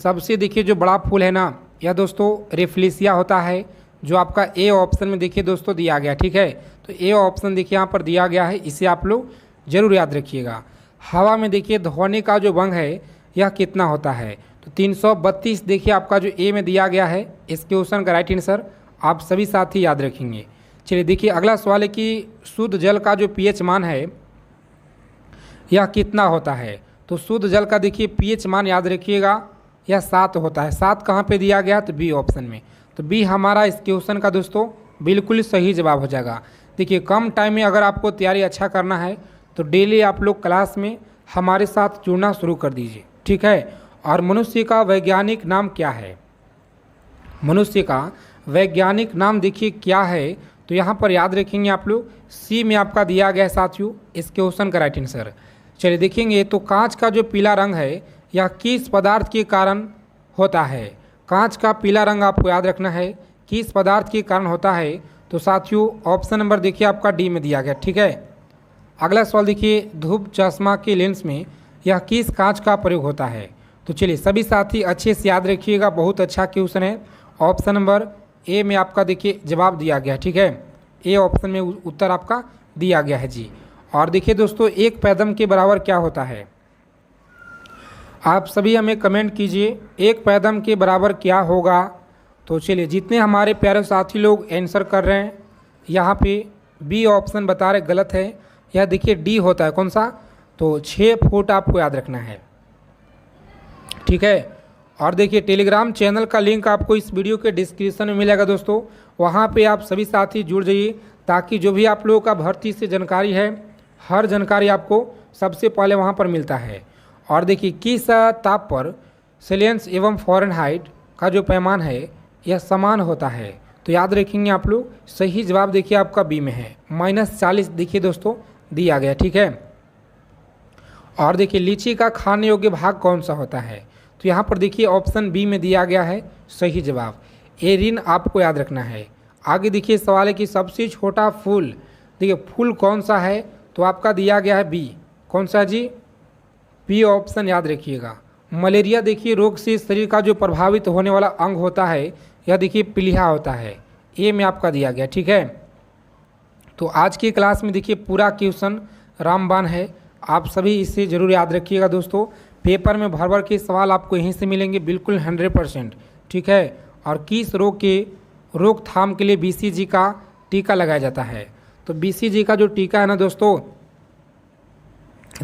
सबसे देखिए जो बड़ा फूल है ना, यह दोस्तों रेफ्लिसिया होता है, जो आपका ए ऑप्शन में देखिए दोस्तों दिया गया। ठीक है, तो ए ऑप्शन देखिए यहाँ पर दिया गया है, इसे आप लोग जरूर याद रखिएगा। हवा में देखिए ध्वनि का जो वेग है यह कितना होता है, तो 332 देखिए आपका जो ए में दिया गया है। इस क्वेश्चन का राइट आंसर आप सभी साथी याद रखेंगे। चलिए देखिए अगला सवाल है कि शुद्ध जल का जो पीएच मान है यह कितना होता है। तो शुद्ध जल का देखिए पीएच मान याद रखिएगा, यह 7 होता है। 7 कहाँ पे दिया गया, तो बी ऑप्शन में। तो बी हमारा इस क्वेश्चन का दोस्तों बिल्कुल सही जवाब हो जाएगा। देखिए कम टाइम में अगर आपको तैयारी अच्छा करना है तो डेली आप लोग क्लास में हमारे साथ जुड़ना शुरू कर दीजिए। ठीक है, और मनुष्य का वैज्ञानिक नाम क्या है। मनुष्य का वैज्ञानिक नाम देखिए क्या है, तो यहाँ पर याद रखेंगे आप लोग, सी में आपका दिया गया है साथियों इस क्वेश्चन का राइट आंसर। चलिए देखेंगे तो कांच का जो पीला रंग है यह किस पदार्थ के कारण होता है। कांच का पीला रंग आपको याद रखना है किस पदार्थ के कारण होता है, तो साथियों ऑप्शन नंबर देखिए आपका डी में दिया गया। ठीक है, अगला सवाल देखिए धूप चश्मा के लेंस में यह किस कांच का प्रयोग होता है। तो चलिए सभी साथी अच्छे से याद रखिएगा, बहुत अच्छा क्वेश्चन है। ऑप्शन नंबर ए में आपका देखिए जवाब दिया गया। ठीक है, ए ऑप्शन में उत्तर आपका दिया गया है जी। और देखिए दोस्तों एक पैदम के बराबर क्या होता है, आप सभी हमें कमेंट कीजिए एक पैदम के बराबर क्या होगा। तो चलिए जितने हमारे प्यारे साथी लोग आंसर कर रहे हैं, यहाँ पे बी ऑप्शन बता रहे गलत है, यह देखिए डी होता है। कौन सा, तो 6 फुट आपको याद रखना है। ठीक है, और देखिए टेलीग्राम चैनल का लिंक आपको इस वीडियो के डिस्क्रिप्शन में मिलेगा दोस्तों, वहाँ पे आप सभी साथी जुड़ जाइए, ताकि जो भी आप लोगों का भर्ती से जानकारी है हर जानकारी आपको सबसे पहले वहाँ पर मिलता है। और देखिए किस ताप पर सेल्सियस एवं फ़ारेनहाइट का जो पैमाना है यह समान होता है। तो याद रखेंगे आप लोग, सही जवाब देखिए आपका बी में है, -40 देखिए दोस्तों दिया गया। ठीक है, और देखिए लीची का खाने योग्य भाग कौन सा होता है, तो यहाँ पर देखिए ऑप्शन बी में दिया गया है सही जवाब। एरिन आपको याद रखना है। आगे देखिए सवाल है कि सबसे छोटा फूल, देखिए फूल कौन सा है, तो आपका दिया गया है बी। कौन सा जी, बी ऑप्शन याद रखिएगा। मलेरिया देखिए रोग से शरीर का जो प्रभावित होने वाला अंग होता है यह देखिए पीलिया होता है, ए में आपका दिया गया। ठीक है, तो आज की क्लास में देखिए पूरा क्वेश्चन रामबाण है, आप सभी इसे जरूर याद रखिएगा दोस्तों। पेपर में भर भर के सवाल आपको यहीं से मिलेंगे बिल्कुल 100%। ठीक है, और किस रोग के रोकथाम के लिए BCG का टीका लगाया जाता है, तो BCG का जो टीका है ना दोस्तों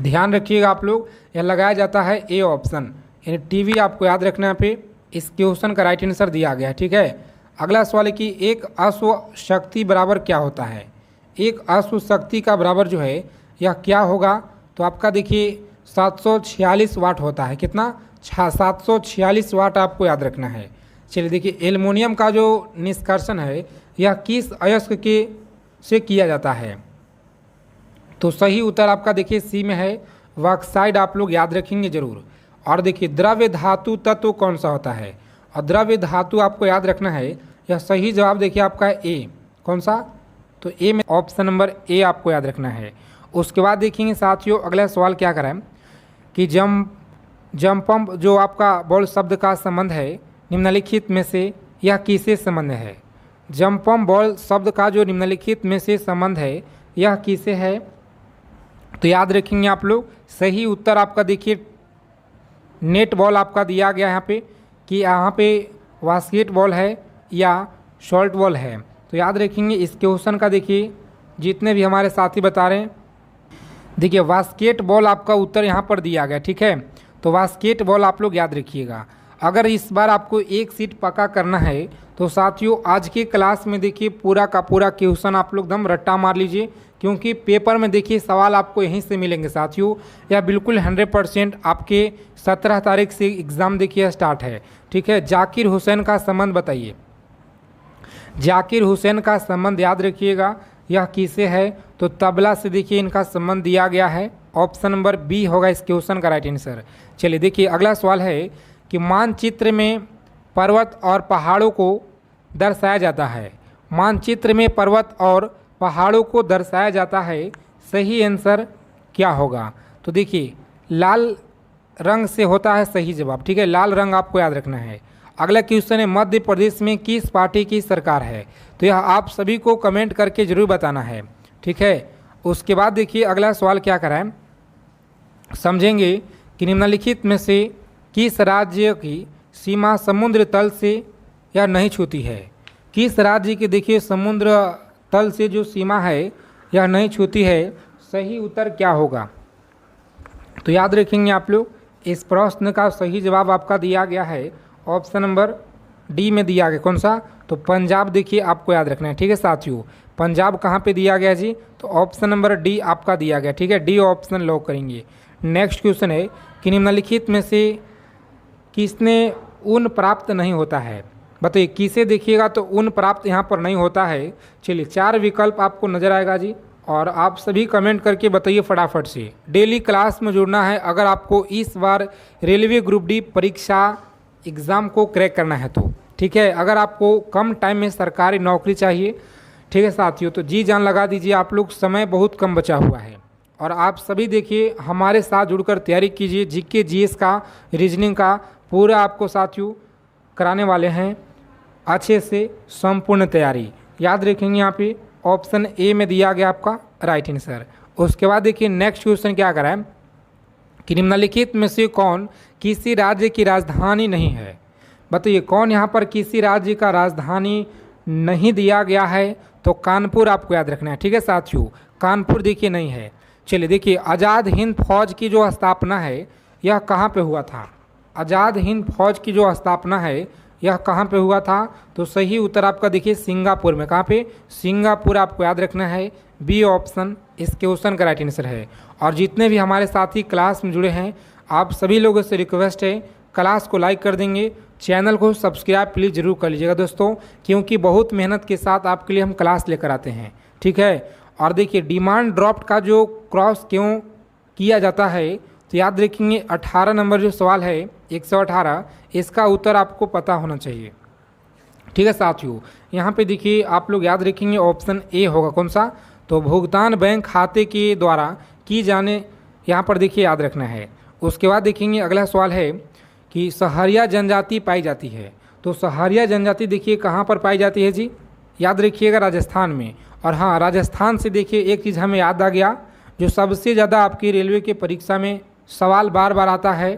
ध्यान रखिएगा आप लोग, यह लगाया जाता है ए ऑप्शन, यानी टीवी आपको याद रखना पे इस क्वेश्चन का राइट आंसर दिया गया है। ठीक है, अगला सवाल है कि एक अश्व शक्ति बराबर क्या होता है। एक अश्व शक्ति का बराबर जो है यह क्या होगा, तो आपका देखिए 746 वाट होता है। कितना, 746 वाट आपको याद रखना है। चलिए देखिए एल्युमिनियम का जो निष्कर्षण है यह किस अयस्क के से किया जाता है, तो सही उत्तर आपका देखिए सी में है, बॉक्साइड आप लोग याद रखेंगे जरूर। और देखिए द्रव्य धातु तत्व कौन सा होता है, और द्रव्य धातु आपको याद रखना है, यह सही जवाब देखिए आपका है ए। कौन सा, तो ए में ऑप्शन नंबर ए आपको याद रखना है। उसके बाद देखेंगे साथियों अगला सवाल क्या कराएं कि जम्पम्प जो आपका बॉल शब्द का संबंध है निम्नलिखित में से यह किससे संबंध है। जम्पम्प बॉल शब्द का जो निम्नलिखित में से संबंध है यह किससे है, तो याद रखेंगे आप लोग, सही उत्तर आपका देखिए नेट बॉल आपका दिया गया यहाँ पे, कि यहाँ पे बास्केट बॉल है या शॉर्ट बॉल है। तो याद रखेंगे इस क्वेश्चन का देखिए जितने भी हमारे साथी बता रहे हैं, देखिए बास्केट बॉल आपका उत्तर यहाँ पर दिया गया। ठीक है, तो बास्केट बॉल आप लोग याद रखिएगा। अगर इस बार आपको एक सीट पक्का करना है तो साथियों आज की क्लास में देखिए पूरा का पूरा क्वेश्चन आप लोग एकदम रट्टा मार लीजिए, क्योंकि पेपर में देखिए सवाल आपको यहीं से मिलेंगे साथियों। यह बिल्कुल 100% आपके 17 तारीख से एग्ज़ाम देखिए स्टार्ट है। ठीक है, जाकिर हुसैन का संबंध बताइए। जाकिर हुसैन का संबंध याद रखिएगा यह किससे है, तो तबला से देखिए इनका संबंध दिया गया है। ऑप्शन नंबर बी होगा इस क्वेश्चन का राइट आंसर। चलिए देखिए अगला सवाल है कि मानचित्र में पर्वत और पहाड़ों को दर्शाया जाता है। मानचित्र में पर्वत और पहाड़ों को दर्शाया जाता है, सही आंसर क्या होगा, तो देखिए लाल रंग से होता है सही जवाब, ठीक है, लाल रंग आपको याद रखना है। अगला क्वेश्चन है मध्य प्रदेश में किस पार्टी की सरकार है, तो यह आप सभी को कमेंट करके जरूर बताना है, ठीक है। उसके बाद देखिए अगला सवाल क्या करा है, समझेंगे कि निम्नलिखित में से किस राज्य की सीमा समुद्र तल से या नहीं छूती है। किस राज्य की देखिए समुद्र तल से जो सीमा है यह नहीं छूती है, सही उत्तर क्या होगा। तो याद रखेंगे आप लोग, इस प्रश्न का सही जवाब आपका दिया गया है ऑप्शन नंबर डी में दिया गया। कौन सा, तो पंजाब देखिए आपको याद रखना है, ठीक है साथियों। पंजाब कहाँ पे दिया गया जी, तो ऑप्शन नंबर डी आपका दिया गया, ठीक है, डी ऑप्शन लॉक करेंगे। नेक्स्ट क्वेश्चन है कि निम्नलिखित में से किसने ऊन प्राप्त नहीं होता है, बताइए किसे देखिएगा तो ऊन प्राप्त यहाँ पर नहीं होता है। चलिए 4 विकल्प आपको नजर आएगा जी, और आप सभी कमेंट करके बताइए फटाफट से। डेली क्लास में जुड़ना है अगर आपको इस बार रेलवे ग्रुप डी परीक्षा एग्ज़ाम को क्रैक करना है तो, ठीक है। अगर आपको कम टाइम में सरकारी नौकरी चाहिए, ठीक है साथियों, तो जी जान लगा दीजिए आप लोग, समय बहुत कम बचा हुआ है। और आप सभी देखिए हमारे साथ जुड़कर तैयारी कीजिए, जीके जीएस का, रीजनिंग का पूरा आपको साथियों कराने वाले हैं अच्छे से संपूर्ण तैयारी। याद रखेंगे यहाँ पे ऑप्शन ए में दिया गया आपका राइट आंसर। उसके बाद देखिए नेक्स्ट क्वेश्चन क्या करा है कि निम्नलिखित में से कौन किसी राज्य की राजधानी नहीं है, बताइए कौन यहाँ पर किसी राज्य का राजधानी नहीं दिया गया है, तो कानपुर आपको याद रखना है, ठीक है साथियों, कानपुर देखिए नहीं है। चलिए देखिए आज़ाद हिंद फौज की जो स्थापना है यह कहाँ पे हुआ था, आज़ाद हिंद फौज की जो स्थापना है यह कहाँ पे हुआ था, तो सही उत्तर आपका देखिए सिंगापुर में। कहाँ पे, सिंगापुर आपको याद रखना है, बी ऑप्शन इस क्वेश्चन का राइट आंसर है। और जितने भी हमारे साथी क्लास में जुड़े हैं आप सभी लोगों से रिक्वेस्ट है क्लास को लाइक कर देंगे, चैनल को सब्सक्राइब प्लीज़ जरूर कर लीजिएगा दोस्तों, क्योंकि बहुत मेहनत के साथ आपके लिए हम क्लास लेकर आते हैं, ठीक है। और देखिए डिमांड ड्राफ्ट का जो क्रॉस क्यों किया जाता है, तो याद रखेंगे 18 नंबर जो सवाल है 118, इसका उत्तर आपको पता होना चाहिए, ठीक है साथियों। यहाँ पे देखिए आप लोग याद रखेंगे ऑप्शन ए होगा, कौन सा, तो भुगतान बैंक खाते के द्वारा की जाने, यहाँ पर देखिए याद रखना है। उसके बाद देखेंगे अगला सवाल है कि सहरिया जनजाति पाई जाती है, तो सहरिया जनजाति देखिए कहाँ पर पाई जाती है जी, याद रखिएगा राजस्थान में। और हाँ राजस्थान से देखिए एक चीज़ हमें याद आ गया, जो सबसे ज़्यादा आपकी रेलवे के परीक्षा में सवाल बार बार आता है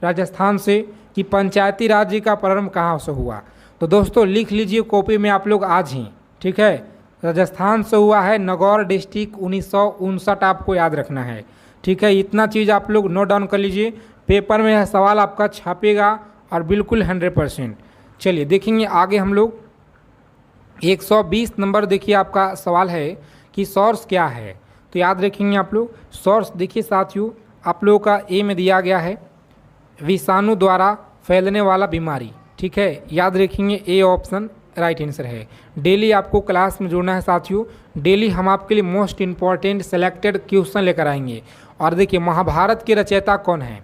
राजस्थान से कि पंचायती राज्य का प्रारंभ कहाँ से हुआ, तो दोस्तों लिख लीजिए कॉपी में आप लोग आज ही, ठीक है। राजस्थान से हुआ है नगौर डिस्ट्रिक्ट 1959 आपको याद रखना है, ठीक है। इतना चीज़ आप लोग नोट डाउन कर लीजिए, पेपर में यह सवाल आपका छापेगा और बिल्कुल 100%। चलिए देखेंगे आगे हम लोग 120 नंबर देखिए आपका सवाल है कि सोर्स क्या है, तो याद रखेंगे आप लोग सोर्स देखिए साथियों आप लोगों का ए में दिया गया है विषाणु द्वारा फैलने वाला बीमारी, ठीक है, याद रखेंगे ए ऑप्शन राइट आंसर है। डेली आपको क्लास में जुड़ना है साथियों, डेली हम आपके लिए मोस्ट इम्पॉर्टेंट सेलेक्टेड क्वेश्चन लेकर आएंगे। और देखिए महाभारत के रचयिता कौन है,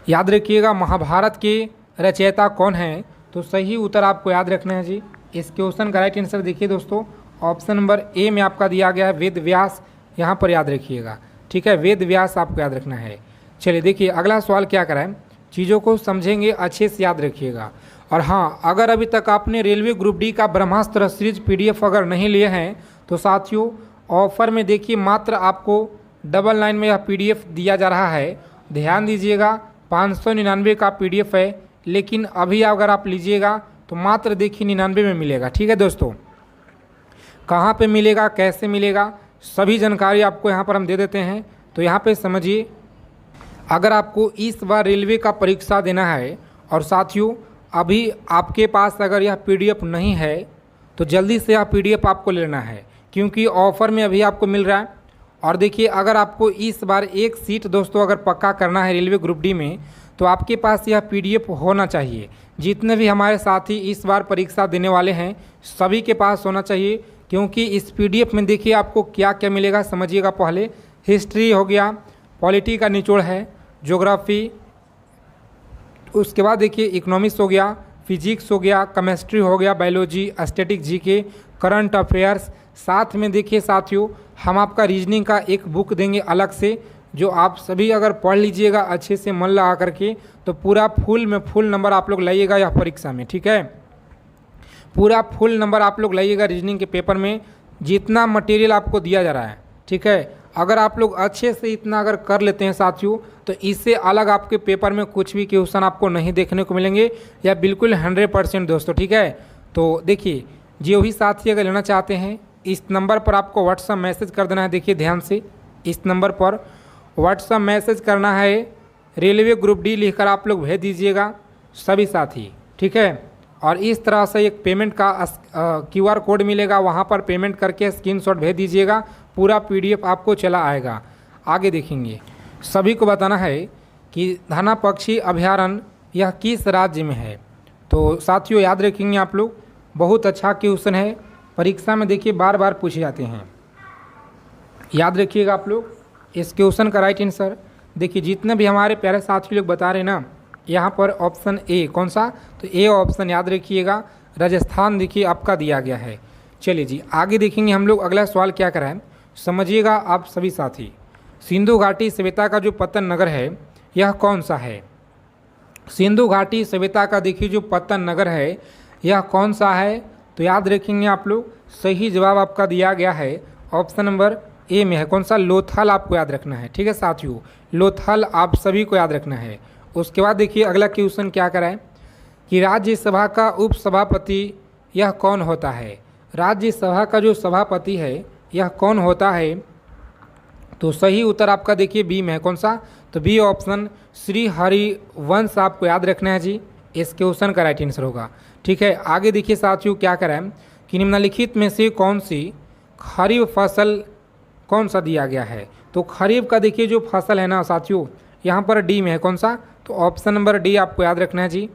याद रखिएगा महाभारत के रचयिता कौन है, तो सही उत्तर आपको याद रखना है जी। इस क्वेश्चन का राइट आंसर देखिए दोस्तों ऑप्शन नंबर ए में आपका दिया गया है वेद व्यास, यहाँ पर याद रखिएगा, ठीक है, वेद व्यास आपको याद रखना है। चलिए देखिए अगला सवाल क्या कराएं, चीज़ों को समझेंगे अच्छे से याद रखिएगा। और हाँ अगर अभी तक आपने रेलवे ग्रुप डी का ब्रह्मास्त्र सीरीज पीडीएफ अगर नहीं लिए हैं तो साथियों ऑफर में देखिए मात्र आपको 99 में यह पीडीएफ दिया जा रहा है, ध्यान दीजिएगा 599 का पीडीएफ है, लेकिन अभी अगर आप लीजिएगा तो मात्र देखिए 99 में मिलेगा, ठीक है दोस्तों। कहाँ पे मिलेगा, कैसे मिलेगा, सभी जानकारी आपको यहाँ पर हम दे देते हैं। तो यहाँ पे समझिए अगर आपको इस बार रेलवे का परीक्षा देना है और साथियों अभी आपके पास अगर यह पीडीएफ नहीं है तो जल्दी से यह पीडीएफ आपको लेना है, क्योंकि ऑफ़र में अभी आपको मिल रहा है। और देखिए अगर आपको इस बार एक सीट दोस्तों अगर पक्का करना है रेलवे ग्रुप डी में तो आपके पास यह पीडीएफ होना चाहिए। जितने भी हमारे साथी इस बार परीक्षा देने वाले हैं सभी के पास होना चाहिए, क्योंकि इस पीडीएफ में देखिए आपको क्या क्या मिलेगा समझिएगा। पहले हिस्ट्री हो गया, पॉलिटी का निचोड़ है, ज्योग्राफी, उसके बाद देखिए इकोनॉमिक्स हो गया, फिजिक्स हो गया, केमिस्ट्री हो गया, biology, static GK, current affairs. साथ में देखिए साथियों हम आपका रीजनिंग का एक बुक देंगे अलग से, जो आप सभी अगर पढ़ लीजिएगा अच्छे से मन लगा करके, तो पूरा फुल में फुल नंबर आप लोग लाइएगा यह परीक्षा में, ठीक है। पूरा फुल नंबर आप लोग लाइएगा रीजनिंग के पेपर में, जितना मटेरियल आपको दिया जा रहा है, ठीक है। अगर आप लोग अच्छे से इतना अगर कर लेते हैं साथियों, तो इससे अलग आपके पेपर में कुछ भी क्वेश्चन आपको नहीं देखने को मिलेंगे, या बिल्कुल 100% दोस्तों, ठीक है। तो देखिए, जो भी साथी अगर लेना चाहते हैं, इस नंबर पर आपको व्हाट्सअप मैसेज कर देना है। देखिए ध्यान से, इस नंबर पर व्हाट्सअप मैसेज करना है, रेलवे ग्रुप डी लिखकर आप लोग भेज दीजिएगा सभी साथी, ठीक है। और इस तरह से एक पेमेंट का QR कोड मिलेगा, वहाँ पर पेमेंट करके स्क्रीनशॉट भेज दीजिएगा, पूरा PDF आपको चला आएगा। आगे देखेंगे, सभी को बताना है कि धना पक्षी अभयारण्य यह किस राज्य में है। तो साथियों याद रखेंगे आप लोग, बहुत अच्छा क्वेश्चन है, परीक्षा में देखिए बार बार पूछे जाते हैं, याद रखिएगा आप लोग इस क्वेश्चन का राइट आंसर। देखिए जितने भी हमारे प्यारे साथी लोग बता रहे हैं ना, यहाँ पर ऑप्शन ए कौन सा, तो ए ऑप्शन याद रखिएगा, राजस्थान देखिए आपका दिया गया है। चलिए जी आगे देखेंगे हम लोग, अगला सवाल क्या कराएं समझिएगा आप सभी साथी। सिंधु घाटी सभ्यता का जो पतन नगर है यह कौन सा है। सिंधु घाटी सभ्यता का देखिए जो पतन नगर है यह कौन सा है, तो याद रखेंगे आप लोग, सही जवाब आपका दिया गया है ऑप्शन नंबर ए में है, कौन सा, लोथल आपको याद रखना है, ठीक है साथियों, लोथल आप सभी को याद रखना है। उसके बाद देखिए अगला क्वेश्चन क्या कराएं कि राज्यसभा का उपसभापति यह कौन होता है। राज्यसभा का जो सभापति है यह कौन होता है, तो सही उत्तर आपका देखिए बी में है, कौन सा, तो बी ऑप्शन श्री हरिवंश आपको याद रखना है जी, इस क्वेश्चन का राइट आंसर होगा, ठीक है। आगे देखिए साथियों क्या कराएं कि निम्नलिखित में से कौन सी खरीफ फसल कौन सा दिया गया है। तो खरीफ का देखिए जो फसल है ना साथियों, यहाँ पर डी में है, कौन सा, तो ऑप्शन नंबर डी आपको याद रखना है जी,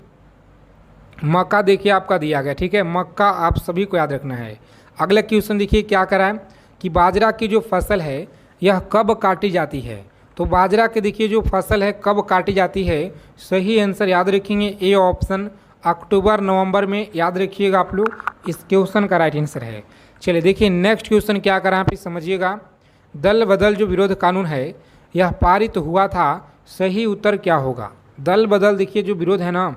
मक्का देखिए आपका दिया गया, ठीक है, मक्का आप सभी को याद रखना है। अगला क्वेश्चन देखिए क्या कराएं कि बाजरा की जो फसल है यह कब काटी जाती है। तो बाजरा के देखिए जो फसल है कब काटी जाती है, सही आंसर याद रखेंगे ए ऑप्शन अक्टूबर नवंबर में, याद रखिएगा आप लोग, इस क्वेश्चन का राइट आंसर है। चलिए देखिए नेक्स्ट क्वेश्चन क्या करा आप समझिएगा, दल बदल जो विरोध कानून है यह पारित हुआ था, सही उत्तर क्या होगा। दल बदल देखिए जो विरोध है ना,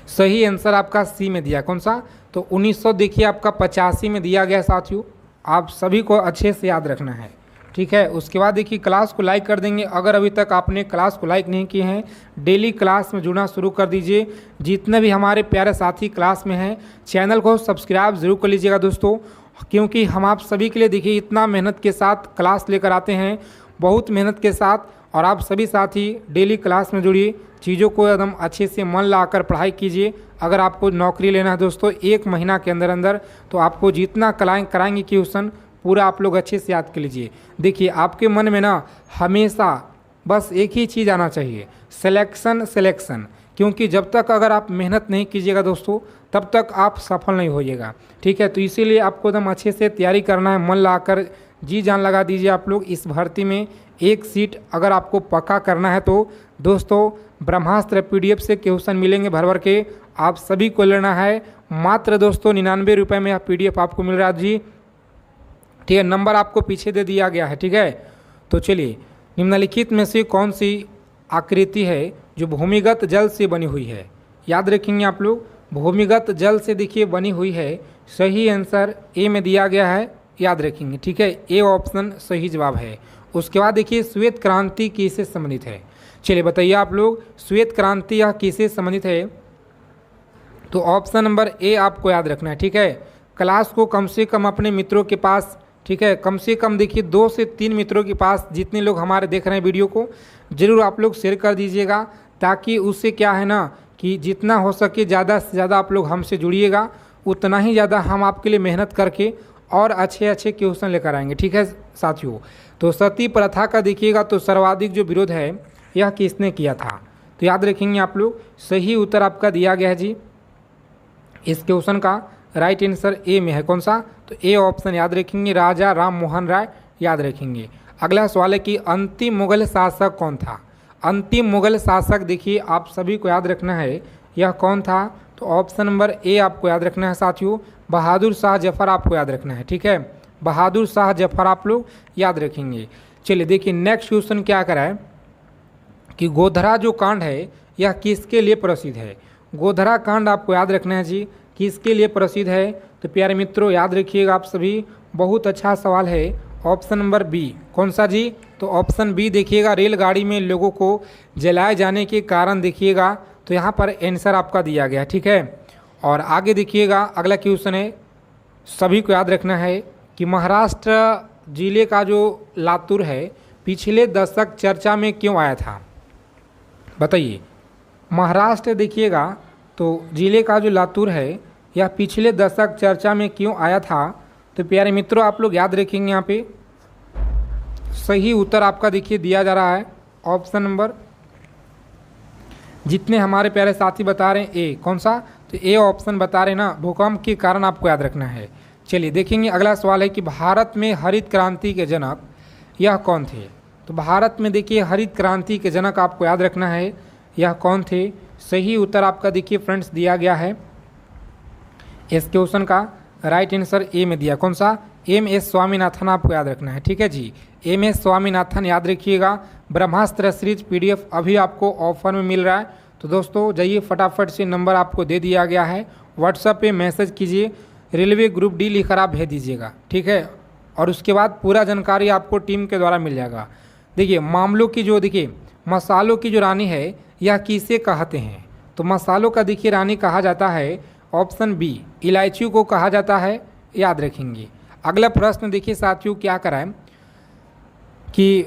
सही आंसर आपका सी में दिया, कौन सा, तो 1900 देखिए आपका 85 में दिया गया साथियों, आप सभी को अच्छे से याद रखना है, ठीक है। उसके बाद देखिए क्लास को लाइक कर देंगे, अगर अभी तक आपने क्लास को लाइक नहीं किए हैं, डेली क्लास में जुड़ना शुरू कर दीजिए। जितने भी हमारे प्यारे साथी क्लास में हैं चैनल को सब्सक्राइब जरूर कर लीजिएगा दोस्तों, क्योंकि हम आप सभी के लिए देखिए इतना मेहनत के साथ क्लास लेकर आते हैं, बहुत मेहनत के साथ, और आप सभी साथी डेली क्लास में जुड़िए, चीज़ों को एकदम अच्छे से मन लगाकर पढ़ाई कीजिए। अगर आपको नौकरी लेना है दोस्तों 1 महीना के अंदर अंदर, तो आपको जितना कराएंगे क्वेश्चन पूरा आप लोग अच्छे से याद कर लीजिए। देखिए आपके मन में ना हमेशा बस एक ही चीज़ आना चाहिए, सिलेक्शन सिलेक्शन, क्योंकि जब तक अगर आप मेहनत नहीं कीजिएगा दोस्तों तब तक आप सफल नहीं होइएगा, ठीक है। तो इसीलिए आपको एकदम अच्छे से तैयारी करना है, मन लगाकर जी जान लगा दीजिए आप लोग इस भर्ती में। एक सीट अगर आपको पक्का करना है तो दोस्तों ब्रह्मास्त्र PDF से क्वेश्चन मिलेंगे भर भर के, आप सभी को लेना है, मात्र दोस्तों 99 रुपये में यह PDF आपको मिल रहा है जी, ठीक है। नंबर आपको पीछे दे दिया गया है, ठीक है। तो चलिए निम्नलिखित में से कौन सी आकृति है जो भूमिगत जल से बनी हुई है, याद रखेंगे आप लोग, भूमिगत जल से देखिए बनी हुई है, सही आंसर ए में दिया गया है, याद रखेंगे, ठीक है, ए ऑप्शन सही जवाब है। उसके बाद देखिए श्वेत क्रांति किससे संबंधित है, चलिए बताइए आप लोग, श्वेत क्रांति यह किससे संबंधित है, तो ऑप्शन नंबर ए आपको याद रखना है, ठीक है। क्लास को कम से कम अपने मित्रों के पास, ठीक है, कम से कम देखिए 2 से 3 मित्रों के पास, जितने लोग हमारे देख रहे हैं वीडियो को ज़रूर आप लोग शेयर कर दीजिएगा, ताकि उससे क्या है ना कि जितना हो सके ज़्यादा से ज़्यादा आप लोग हमसे जुड़िएगा, उतना ही ज़्यादा हम आपके लिए मेहनत करके और अच्छे अच्छे क्वेश्चन लेकर आएंगे, ठीक है साथियों। तो सती प्रथा का देखिएगा तो सर्वाधिक जो विरोध है यह किसने किया था, तो याद रखेंगे आप लोग, सही उत्तर आपका दिया गया है जी, इस क्वेश्चन का राइट आंसर ए में है, कौन सा, तो ए ऑप्शन याद रखेंगे, राजा राम मोहन राय, याद रखेंगे। अगला सवाल है कि अंतिम मुगल शासक कौन था। अंतिम मुगल शासक देखिए आप सभी को याद रखना है, यह कौन था, तो ऑप्शन नंबर ए आपको याद रखना है साथियों, बहादुर शाह जफर आपको याद रखना है, ठीक है, बहादुर शाह जफर आप लोग याद रखेंगे। चलिए देखिए नेक्स्ट क्वेश्चन क्या करा है कि गोधरा जो कांड है यह किसके लिए प्रसिद्ध है। गोधरा कांड आपको याद रखना है जी, किसके लिए प्रसिद्ध है। तो प्यारे मित्रों याद रखिएगा आप सभी, बहुत अच्छा सवाल है। ऑप्शन नंबर बी, कौन सा जी, तो ऑप्शन बी देखिएगा, रेलगाड़ी में लोगों को जलाए जाने के कारण देखिएगा। तो यहाँ पर आंसर आपका दिया गया, ठीक है। और आगे देखिएगा अगला क्वेश्चन है, सभी को याद रखना है कि महाराष्ट्र जिले का जो लातूर है पिछले दशक चर्चा में क्यों आया था, बताइए। महाराष्ट्र देखिएगा तो जिले का जो लातूर है यह पिछले दशक चर्चा में क्यों आया था। तो प्यारे मित्रों आप लोग याद रखेंगे, यहाँ पे सही उत्तर आपका देखिए दिया जा रहा है ऑप्शन नंबर, जितने हमारे प्यारे साथी बता रहे हैं ए, कौन सा, तो ए ऑप्शन बता रहे हैं ना, भूकंप के कारण आपको याद रखना है। चलिए देखेंगे अगला सवाल है कि भारत में हरित क्रांति के जनक यह कौन थे। तो भारत में देखिए हरित क्रांति के जनक आपको याद रखना है, यह कौन थे। सही उत्तर आपका देखिए फ्रेंड्स दिया गया है इस क्वेश्चन का, राइट आंसर ए में दिया, कौन सा, एम एस स्वामीनाथन आपको याद रखना है, ठीक है जी। एम एस स्वामीनाथन याद रखिएगा। ब्रह्मास्त्र सीरीज पीडीएफ अभी आपको ऑफर में मिल रहा है, तो दोस्तों जाइए फटाफट से, नंबर आपको दे दिया गया है, व्हाट्सएप पे मैसेज कीजिए, रेलवे ग्रुप डी लिखकर आप भेज दीजिएगा, ठीक है। और उसके बाद पूरा जानकारी आपको टीम के द्वारा मिल जाएगा। देखिए मामलों की जो, देखिए मसालों की जो रानी है यह किसे कहते हैं। तो मसालों का देखिए रानी कहा जाता है, ऑप्शन बी, इलायची को कहा जाता है, याद रखेंगे। अगला प्रश्न देखिए साथियों क्या कराएं कि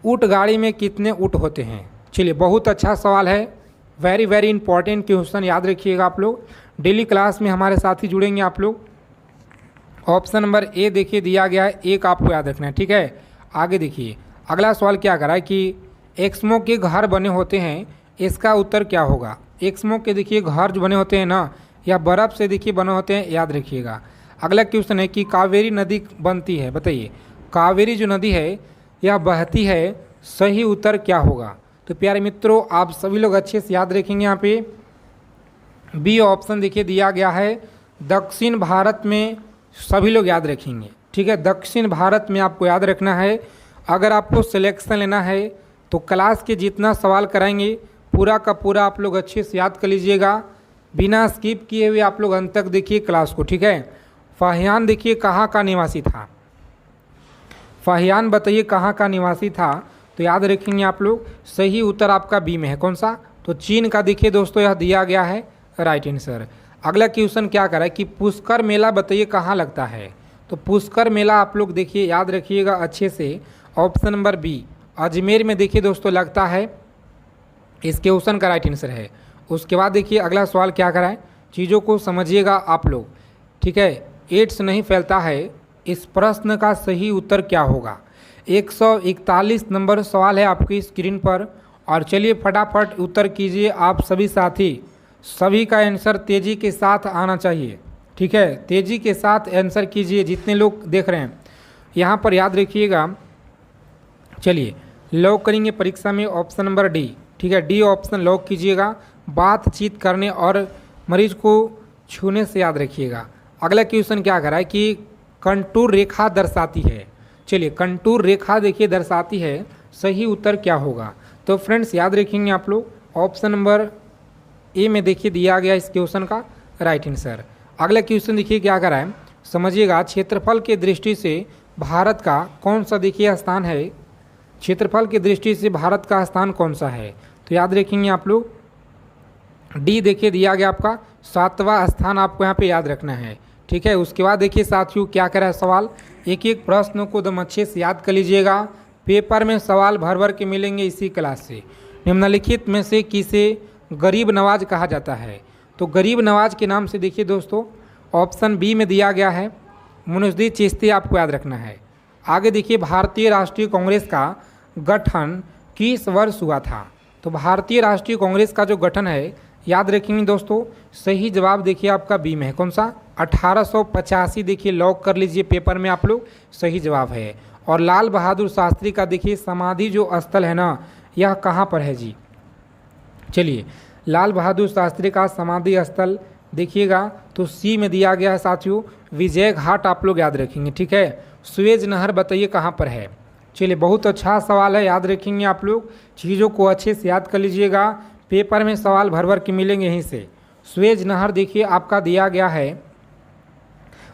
ऊँट गाड़ी में कितने ऊँट होते हैं। चलिए बहुत अच्छा सवाल है, वेरी वेरी इंपॉर्टेंट क्वेश्चन, याद रखिएगा आप लोग, डेली क्लास में हमारे साथ ही जुड़ेंगे आप लोग। ऑप्शन नंबर ए देखिए दिया गया है, एक आपको याद रखना है, ठीक है। आगे देखिए अगला सवाल क्या करा है कि एक्समो के घर बने होते हैं, इसका उत्तर क्या होगा। एक्समो के देखिए घर जो बने होते हैं ना, या बर्फ़ से देखिए बने होते हैं, याद रखिएगा। अगला क्वेश्चन है कि कावेरी नदी बनती है, बताइए कावेरी जो नदी है यह बहती है, सही उत्तर क्या होगा। तो प्यारे मित्रों आप सभी लोग अच्छे से याद रखेंगे, यहाँ पे बी ऑप्शन देखिए दिया गया है, दक्षिण भारत में, सभी लोग याद रखेंगे, ठीक है। दक्षिण भारत में आपको याद रखना है। अगर आपको सिलेक्शन लेना है तो क्लास के जितना सवाल कराएंगे पूरा का पूरा आप लोग अच्छे से याद कर लीजिएगा, बिना स्किप किए हुए आप लोग अंत तक देखिए क्लास को, ठीक है। फाहियान देखिए कहाँ का निवासी था, फाहियान बताइए कहाँ का निवासी था। तो याद रखेंगे आप लोग, सही उत्तर आपका बी में है, कौन सा, तो चीन का देखिए दोस्तों यह दिया गया है, राइट आंसर। अगला क्वेश्चन क्या करा है कि पुष्कर मेला बताइए कहाँ लगता है। तो पुष्कर मेला आप लोग देखिए याद रखिएगा अच्छे से, ऑप्शन नंबर बी, अजमेर में देखिए दोस्तों लगता है, इस क्वेश्चन का राइट आंसर है। उसके बाद देखिए अगला सवाल क्या करा है, चीज़ों को समझिएगा आप लोग, ठीक है। एड्स नहीं फैलता है, इस प्रश्न का सही उत्तर क्या होगा। 141 नंबर सवाल है आपकी स्क्रीन पर, और चलिए फटाफट उत्तर कीजिए आप सभी साथी, सभी का आंसर तेज़ी के साथ आना चाहिए, ठीक है। तेज़ी के साथ आंसर कीजिए जितने लोग देख रहे हैं यहाँ पर, याद रखिएगा। चलिए लॉक करेंगे परीक्षा में ऑप्शन नंबर डी, ठीक है, डी ऑप्शन लॉक कीजिएगा, बातचीत करने और मरीज को छूने से, याद रखिएगा। अगला क्वेश्चन क्या करा है कि कंटूर रेखा दर्शाती है। चलिए कंटूर रेखा देखिए दर्शाती है, सही उत्तर क्या होगा। तो फ्रेंड्स याद रखेंगे आप लोग, ऑप्शन नंबर ए में देखिए दिया गया इस क्वेश्चन का राइट आंसर। अगला क्वेश्चन देखिए क्या करा है, समझिएगा। क्षेत्रफल के दृष्टि से भारत का कौन सा देखिए स्थान है, क्षेत्रफल की दृष्टि से भारत का स्थान कौन सा है। तो याद रखेंगे आप लोग, डी देखिए दिया गया आपका 7वां स्थान आपको यहाँ पे याद रखना है, ठीक है। उसके बाद देखिए साथियों क्या करा है सवाल, एक एक प्रश्न को एकदम अच्छे से याद कर लीजिएगा, पेपर में सवाल भर भर के मिलेंगे इसी क्लास से। निम्नलिखित में से किसे गरीब नवाज कहा जाता है। तो गरीब नवाज के नाम से देखिए दोस्तों ऑप्शन बी में दिया गया है, मुनुद्दीन चिश्ती आपको याद रखना है। आगे देखिए भारतीय राष्ट्रीय कांग्रेस का गठन किस वर्ष हुआ था। तो भारतीय राष्ट्रीय कांग्रेस का जो गठन है याद रखेंगे दोस्तों, सही जवाब देखिए आपका बी में है, कौन सा, 1885 देखिए लॉक कर लीजिए पेपर में आप लोग, सही जवाब है। और लाल बहादुर शास्त्री का देखिए समाधि जो स्थल है ना, यह कहाँ पर है जी। चलिए लाल बहादुर शास्त्री का समाधि स्थल देखिएगा तो सी में दिया गया है साथियों, विजय घाट आप लोग याद रखेंगे, ठीक है। सुएज नहर बताइए कहाँ पर है। चलिए, बहुत अच्छा सवाल है, याद रखेंगे आप लोग। चीज़ों को अच्छे से याद कर लीजिएगा, पेपर में सवाल भर भर के मिलेंगे यहीं से। स्वेज नहर देखिए आपका दिया गया है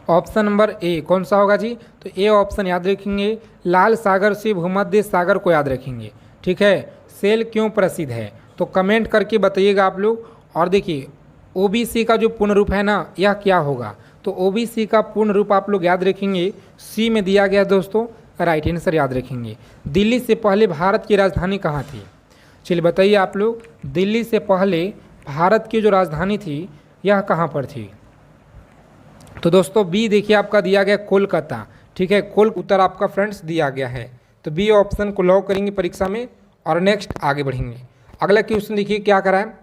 ऑप्शन नंबर ए, कौन सा होगा जी? तो ए ऑप्शन याद रखेंगे। लाल सागर से भूमध्य सागर को याद रखेंगे, ठीक है। सेल क्यों प्रसिद्ध है? तो कमेंट करके बताइएगा आप लोग। और देखिए ओबीसी का जो पूर्ण रूप है ना, यह क्या होगा? तो ओबीसी का पूर्ण रूप आप लोग याद रखेंगे, सी में दिया गया दोस्तों, राइट आंसर याद रखेंगे। दिल्ली से पहले भारत की राजधानी कहाँ थी? चलिए बताइए आप लोग, दिल्ली से पहले भारत की जो राजधानी थी यह कहाँ पर थी? तो दोस्तों बी देखिए आपका दिया गया कोलकाता, ठीक है। कोल उत्तर आपका फ्रेंड्स दिया गया है, तो बी ऑप्शन को लॉक करेंगे परीक्षा में। और नेक्स्ट आगे बढ़ेंगे। अगला क्वेश्चन देखिए क्या करा है,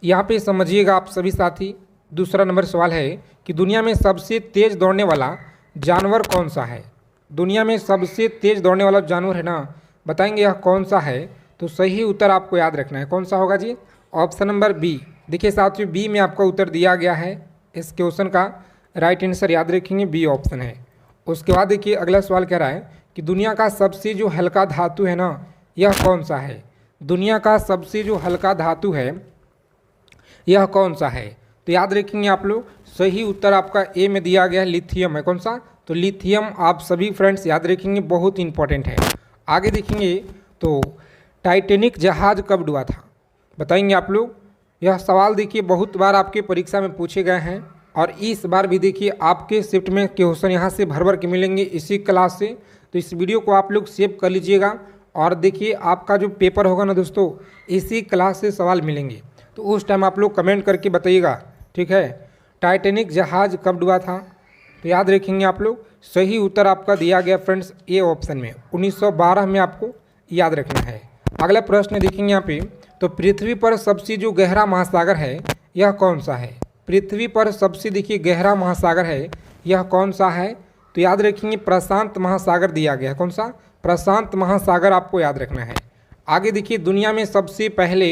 यहाँ पे समझिएगा आप सभी साथी। दूसरा नंबर सवाल है कि दुनिया में सबसे तेज दौड़ने वाला जानवर कौन सा है? दुनिया में सबसे तेज दौड़ने वाला जानवर है ना, बताएंगे यह कौन सा है? तो सही उत्तर आपको याद रखना है, कौन सा होगा जी? Option number B. देखिए साथियों, बी में आपका उत्तर दिया गया है इस क्वेश्चन का, राइट आंसर याद रखेंगे बी ऑप्शन है। उसके बाद देखिए अगला सवाल कह रहा है कि दुनिया का सबसे जो हल्का धातु है ना, यह कौन सा है? दुनिया का सबसे जो हल्का धातु है यह कौन सा है? तो याद रखेंगे आप लोग, सही उत्तर आपका ए में दिया गया है, लिथियम है। कौन सा? तो लिथियम आप सभी फ्रेंड्स याद रखेंगे, बहुत इंपॉर्टेंट है। आगे देखेंगे तो टाइटैनिक जहाज कब डूबा था? बताएंगे आप लोग। यह सवाल देखिए बहुत बार आपके परीक्षा में पूछे गए हैं, और इस बार भी देखिए आपके शिफ्ट में क्वेश्चन यहाँ से भर भर के मिलेंगे इसी क्लास से। तो इस वीडियो को आप लोग सेव कर लीजिएगा, और देखिए आपका जो पेपर होगा ना दोस्तों, इसी क्लास से सवाल मिलेंगे। तो उस टाइम आप लोग कमेंट करके बताइएगा, ठीक है। टाइटैनिक जहाज कब डूबा था? तो याद रखेंगे आप लोग, सही उत्तर आपका दिया गया फ्रेंड्स ए ऑप्शन में, 1912 में आपको याद रखना है। अगला प्रश्न देखेंगे यहाँ पे, तो पृथ्वी पर सबसे जो गहरा महासागर है यह कौन सा है? पृथ्वी पर सबसे देखिए गहरा महासागर है, यह कौन सा है? तो याद रखेंगे प्रशांत महासागर दिया गया है। कौन सा? प्रशांत महासागर आपको याद रखना है। आगे देखिए दुनिया में सबसे पहले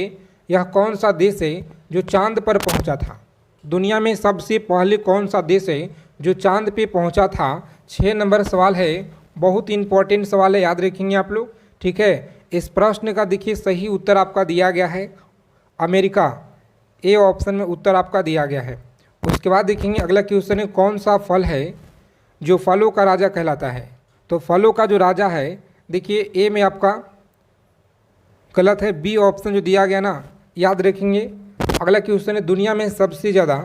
यह कौन सा देश है जो चांद पर पहुंचा था? दुनिया में सबसे पहले कौन सा देश है जो चांद पे पहुंचा था? 6 नंबर सवाल है, बहुत इंपॉर्टेंट सवाल है, याद रखेंगे आप लोग, ठीक है। इस प्रश्न का देखिए सही उत्तर आपका दिया गया है अमेरिका, ए ऑप्शन में उत्तर आपका दिया गया है। उसके बाद देखेंगे अगला क्वेश्चन है, कौन सा फल है जो फलों का राजा कहलाता है? तो फलों का जो राजा है देखिए ए में आपका गलत है, बी ऑप्शन जो दिया गया ना, याद रखेंगे। अगला क्वेश्चन है, दुनिया में सबसे ज़्यादा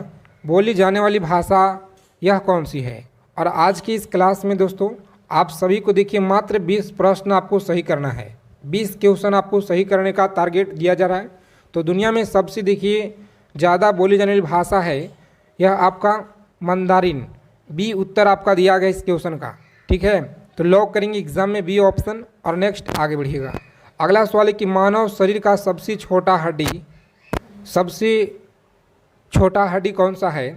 बोली जाने वाली भाषा यह कौन सी है? और आज की इस क्लास में दोस्तों आप सभी को देखिए मात्र 20 प्रश्न आपको सही करना है, 20 क्वेश्चन आपको सही करने का टारगेट दिया जा रहा है। तो दुनिया में सबसे देखिए ज़्यादा बोली जाने वाली भाषा है यह आपका मंदारिन, बी उत्तर आपका दिया गया इस क्वेश्चन का, ठीक है। तो लॉक करेंगे एग्जाम में बी ऑप्शन। और नेक्स्ट आगे बढ़िएगा। अगला सवाल है कि मानव शरीर का सबसे छोटा हड्डी कौन सा है?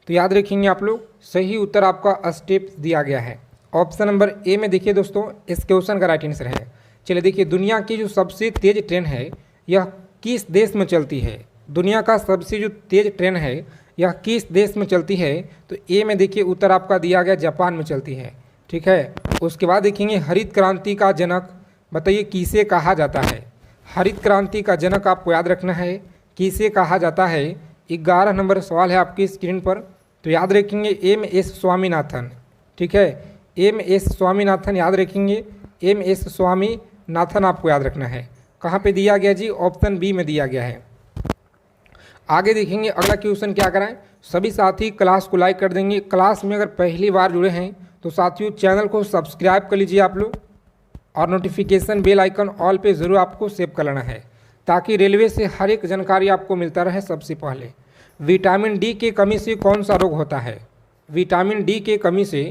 तो याद रखेंगे आप लोग, सही उत्तर आपका स्टेप्स दिया गया है, ऑप्शन नंबर ए में देखिए दोस्तों इस क्वेश्चन का राइट आंसर है। चलिए देखिए, दुनिया की जो सबसे तेज ट्रेन है यह किस देश में चलती है? दुनिया का सबसे जो तेज ट्रेन है यह किस देश में चलती है? तो ए में देखिए उत्तर आपका दिया गया जापान में चलती है, ठीक है। उसके बाद देखेंगे हरित क्रांति का जनक बताइए किसे कहा जाता है? हरित क्रांति का जनक आपको याद रखना है, किसे कहा जाता है? 11 नंबर सवाल है आपकी स्क्रीन पर। तो याद रखेंगे M.S. स्वामीनाथन, ठीक है। M.S. स्वामीनाथन याद रखेंगे, M.S. स्वामीनाथन आपको याद रखना है। कहाँ पे दिया गया जी? ऑप्शन बी में दिया गया है। आगे देखेंगे अगला क्वेश्चन क्या कराएं। सभी साथी क्लास को लाइक कर देंगे। क्लास में अगर पहली बार जुड़े हैं तो साथियों चैनल को सब्सक्राइब कर लीजिए आप लोग, और नोटिफिकेशन बेल आइकन ऑल पे ज़रूर आपको सेव कर लेना है, ताकि रेलवे से हर एक जानकारी आपको मिलता रहे सबसे पहले। विटामिन डी की कमी से कौन सा रोग होता है? विटामिन डी की कमी से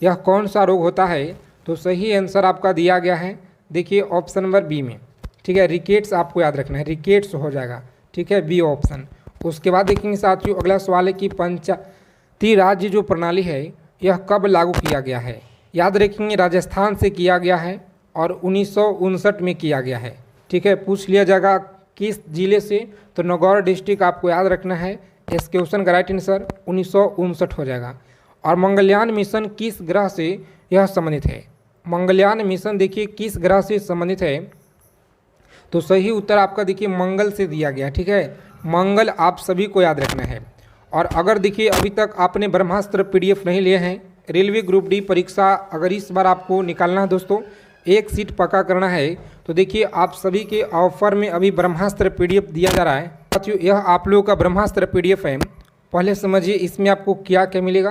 यह कौन सा रोग होता है? तो सही आंसर आपका दिया गया है देखिए ऑप्शन नंबर बी में, ठीक है। रिकेट्स आपको याद रखना है, रिकेट्स हो जाएगा, ठीक है, बी ऑप्शन। उसके बाद देखेंगे साथियों अगला सवाल है कि पंचायती राज्य जो प्रणाली है यह कब लागू किया गया है? याद रखेंगे राजस्थान से किया गया है और 1959 में किया गया है, ठीक है। पूछ लिया जाएगा किस जिले से? तो नागौर डिस्ट्रिक्ट आपको याद रखना है। इस क्वेश्चन का राइट आंसर 1959 हो जाएगा। और मंगलयान मिशन किस ग्रह से यह संबंधित है? मंगलयान मिशन देखिए किस ग्रह से संबंधित है? तो सही उत्तर आपका देखिए मंगल से दिया गया, ठीक है। मंगल आप सभी को याद रखना है। और अगर देखिए अभी तक आपने ब्रह्मास्त्र पीडीएफ नहीं लिए हैं, रेलवे ग्रुप डी परीक्षा अगर इस बार आपको निकालना है दोस्तों, एक सीट पक्का करना है, तो देखिए आप सभी के ऑफर में अभी ब्रह्मास्त्र पीडीएफ दिया जा रहा है। साथियों यह आप लोगों का ब्रह्मास्त्र पीडीएफ है। पहले समझिए इसमें आपको क्या क्या मिलेगा।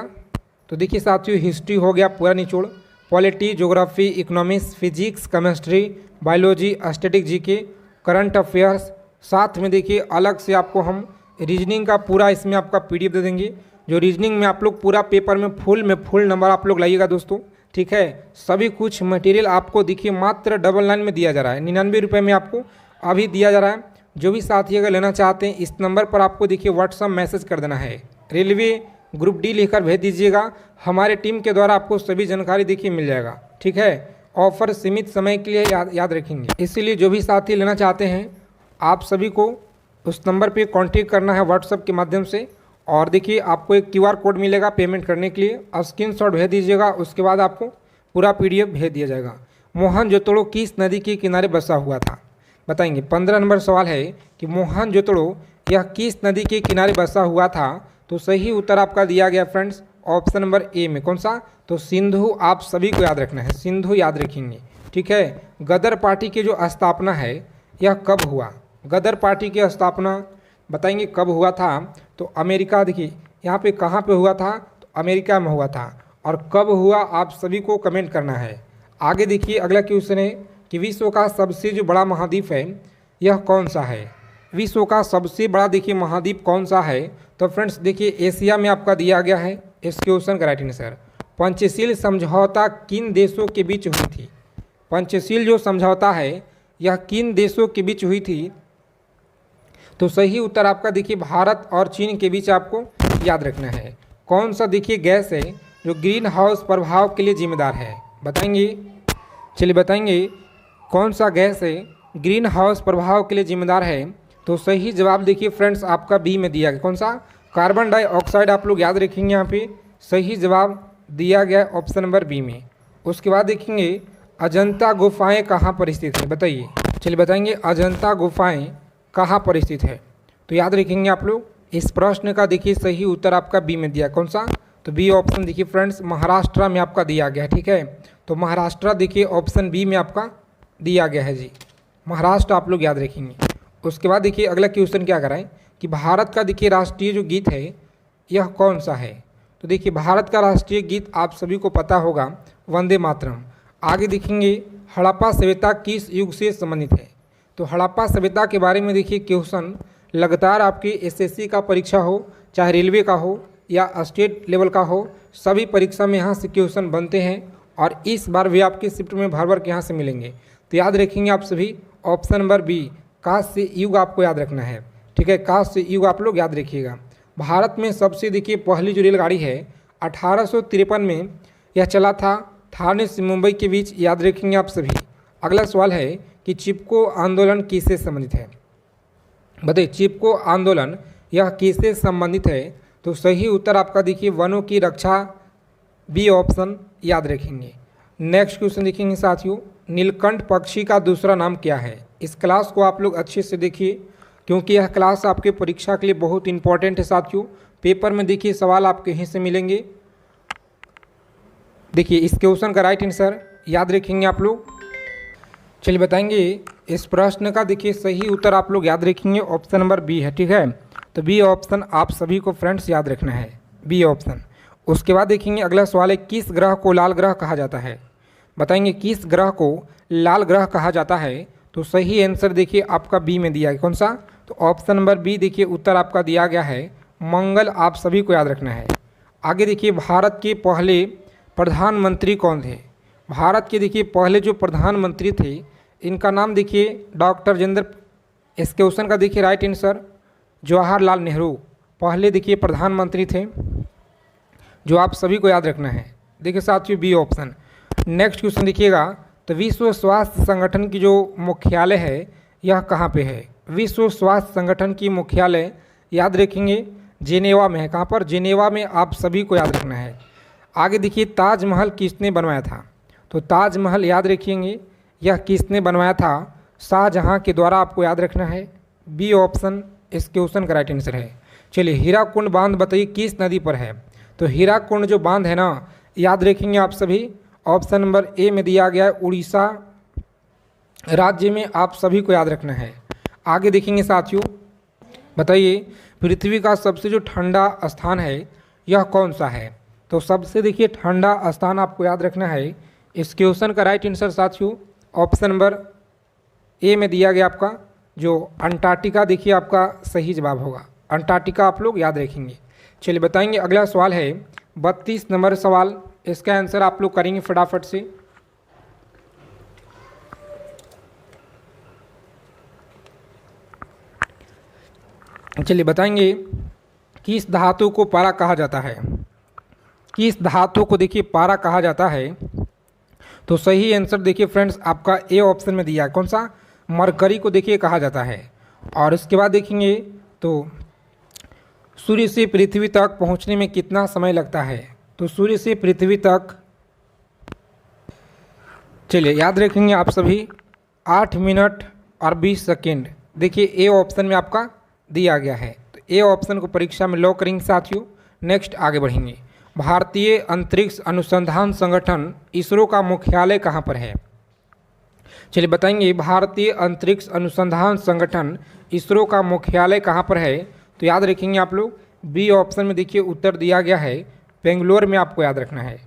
तो देखिए साथियों, हिस्ट्री हो गया पूरा निचोड़, polity, geography, economics, physics, chemistry, biology, static GK, current affairs, साथ में देखिए अलग से आपको हम रीजनिंग का पूरा इसमें आपका पीडीएफ दे देंगे। जो रीजनिंग में आप लोग पूरा पेपर में फुल नंबर आप लोग लाइएगा दोस्तों, ठीक है। सभी कुछ मटेरियल आपको देखिए मात्र 99 में दिया जा रहा है, 99 रुपये में आपको अभी दिया जा रहा है। जो भी साथी अगर लेना चाहते हैं इस नंबर पर आपको देखिए व्हाट्सअप मैसेज कर देना है, रेलवे ग्रुप डी लिखकर भेज दीजिएगा। हमारे टीम के द्वारा आपको सभी जानकारी देखिए मिल जाएगा, ठीक है। ऑफर सीमित समय के लिए याद रखेंगे, इसीलिए जो भी साथी लेना चाहते हैं आप सभी को उस नंबर पे कांटेक्ट करना है व्हाट्सएप के माध्यम से। और देखिए आपको एक क्यूआर कोड मिलेगा पेमेंट करने के लिए, आप स्क्रीनशॉट भेज दीजिएगा, उसके बाद आपको पूरा पीडीएफ भेज दिया जाएगा। मोहनजोदड़ो किस नदी के किनारे बसा हुआ था? बताएंगे। 15 नंबर सवाल है कि मोहनजोदड़ो यह किस नदी के किनारे बसा हुआ था? तो सही उत्तर आपका दिया गया फ्रेंड्स ऑप्शन नंबर ए में। कौन सा? तो सिंधु आप सभी को याद रखना है, सिंधु याद रखेंगे, ठीक है। गदर पार्टी की जो स्थापना है यह कब हुआ? गदर पार्टी की स्थापना बताएंगे कब हुआ था? तो अमेरिका, देखिए यहाँ पे कहाँ पे हुआ था? तो अमेरिका में हुआ था। और कब हुआ आप सभी को कमेंट करना है। आगे देखिए अगला क्वेश्चन है कि विश्व का सबसे जो बड़ा महाद्वीप है यह कौन सा है? विश्व का सबसे बड़ा देखिए महाद्वीप कौन सा है? तो फ्रेंड्स देखिए एशिया में आपका दिया गया है। इस क्वेश्चन का राइट आंसर पंचशील समझौता किन देशों के बीच हुई थी? पंचशील जो समझौता है यह किन देशों के बीच हुई थी? तो सही उत्तर आपका देखिए भारत और चीन के बीच आपको याद रखना है। कौन सा देखिए गैस है जो ग्रीन हाउस प्रभाव के लिए जिम्मेदार है? बताएंगे। चलिए बताएंगे कौन सा गैस है ग्रीन हाउस प्रभाव के लिए जिम्मेदार है? तो सही जवाब देखिए फ्रेंड्स आपका बी में दिया गया। कौन सा? कार्बन डाइऑक्साइड आप लोग याद रखेंगे, यहाँ पे सही जवाब दिया गया ऑप्शन नंबर बी में। उसके बाद देखेंगे अजंता गुफाएं कहाँ पर स्थित है? बताइए। चलिए बताएंगे अजंता गुफाएं कहाँ पर स्थित है? तो याद रखेंगे आप लोग इस प्रश्न का देखिए सही उत्तर आपका बी में दिया। कौन सा? तो बी ऑप्शन देखिए फ्रेंड्स महाराष्ट्र में आपका दिया गया, ठीक है। तो महाराष्ट्र देखिए ऑप्शन बी में आपका दिया गया है जी, महाराष्ट्र आप लोग याद रखेंगे। उसके बाद देखिए अगला क्वेश्चन क्या कराएं कि भारत का देखिए राष्ट्रीय जो गीत है यह कौन सा है? तो देखिए भारत का राष्ट्रीय गीत आप सभी को पता होगा वंदे मातरम। आगे देखेंगे हड़प्पा सभ्यता किस युग से संबंधित है? तो हड़प्पा सभ्यता के बारे में देखिए क्वेश्चन लगातार आपकी एसएससी का परीक्षा हो, चाहे रेलवे का हो या स्टेट लेवल का हो, सभी परीक्षा में यहाँ से क्वेश्चन बनते हैं और इस बार भी आपके शिफ्ट में भर भर के यहाँ से मिलेंगे। तो याद रखेंगे आप सभी ऑप्शन नंबर बी कांस्य युग आपको याद रखना है, ठीक है। कांस्य युग आप लोग याद रखिएगा। भारत में सबसे देखिए पहली जो रेलगाड़ी है 1853 में यह चला था ठाणे से मुंबई के बीच, याद रखेंगे आप सभी। अगला सवाल है कि चिपको आंदोलन किससे संबंधित है? बताइए चिपको आंदोलन यह किससे संबंधित है? तो सही उत्तर आपका देखिए वनों की रक्षा, बी ऑप्शन याद रखेंगे। नेक्स्ट क्वेश्चन देखेंगे साथियों, नीलकंठ पक्षी का दूसरा नाम क्या है? इस क्लास को आप लोग अच्छे से देखिए क्योंकि यह क्लास आपके परीक्षा के लिए बहुत इंपॉर्टेंट है साथियों। पेपर में देखिए सवाल आपके यहीं से मिलेंगे। देखिए इस क्वेश्चन का राइट आंसर याद रखेंगे आप लोग। चलिए बताएंगे इस प्रश्न का देखिए सही उत्तर आप लोग याद रखेंगे ऑप्शन नंबर बी है, ठीक है। तो बी ऑप्शन आप सभी को फ्रेंड्स याद रखना है, बी ऑप्शन। उसके बाद देखेंगे अगला सवाल है किस ग्रह को लाल ग्रह कहा जाता है? बताएंगे किस ग्रह को लाल ग्रह कहा जाता है? तो सही आंसर देखिए आपका बी में दिया है। कौन सा? तो ऑप्शन नंबर बी देखिए उत्तर आपका दिया गया है मंगल, आप सभी को याद रखना है। आगे देखिए भारत के पहले प्रधानमंत्री कौन थे? भारत के देखिए पहले जो प्रधानमंत्री थे इनका नाम देखिए डॉक्टर राजेंद्र। इस क्वेश्चन का देखिए राइट आंसर जवाहरलाल नेहरू पहले देखिए प्रधानमंत्री थे, जो आप सभी को याद रखना है। देखिए साथियों बी ऑप्शन। नेक्स्ट क्वेश्चन देखिएगा, तो विश्व स्वास्थ्य संगठन की जो मुख्यालय है यह कहाँ पे है? विश्व स्वास्थ्य संगठन की मुख्यालय याद रखेंगे जेनेवा में है। कहाँ पर? जेनेवा में आप सभी को याद रखना है। आगे देखिए ताजमहल किसने बनवाया था? तो ताजमहल याद रखेंगे, यह किसने बनवाया था? शाहजहां के द्वारा आपको याद रखना है। बी ऑप्शन इस क्वेश्चन का राइट आंसर है। चलिए हीराकुंड बांध बताइए किस नदी पर है? तो हीराकुंड जो बांध है ना, याद रखेंगे आप सभी, ऑप्शन नंबर ए में दिया गया है, उड़ीसा राज्य में, आप सभी को याद रखना है। आगे देखेंगे साथियों, बताइए पृथ्वी का सबसे जो ठंडा स्थान है यह कौन सा है? तो सबसे देखिए ठंडा स्थान आपको याद रखना है। इस क्वेश्चन का राइट आंसर साथियों ऑप्शन नंबर ए में दिया गया आपका जो अंटार्कटिका, देखिए आपका सही जवाब होगा अंटार्कटिका, आप लोग याद रखेंगे। चलिए बताएंगे, अगला सवाल है 32 नंबर सवाल, इसका आंसर आप लोग करेंगे फटाफट से। चलिए बताएंगे किस धातु को पारा कहा जाता है? किस धातु को देखिए पारा कहा जाता है? तो सही आंसर देखिए फ्रेंड्स आपका ए ऑप्शन में दिया है। कौन सा? मरकरी को देखिए कहा जाता है। और इसके बाद देखेंगे तो सूर्य से पृथ्वी तक पहुंचने में कितना समय लगता है? तो सूर्य से पृथ्वी तक, चलिए याद रखेंगे आप सभी, 8 मिनट और 20 सेकेंड, देखिए ए ऑप्शन में आपका दिया गया है। तो ए ऑप्शन को परीक्षा में लॉक करेंगे साथियों। नेक्स्ट आगे बढ़ेंगे, भारतीय अंतरिक्ष अनुसंधान संगठन इसरो का मुख्यालय कहाँ पर है? चलिए बताएंगे भारतीय अंतरिक्ष अनुसंधान संगठन इसरो का मुख्यालय कहाँ पर है? तो याद रखेंगे आप लोग, बी ऑप्शन में देखिए उत्तर दिया गया है, बेंगलोर में, आपको याद रखना है।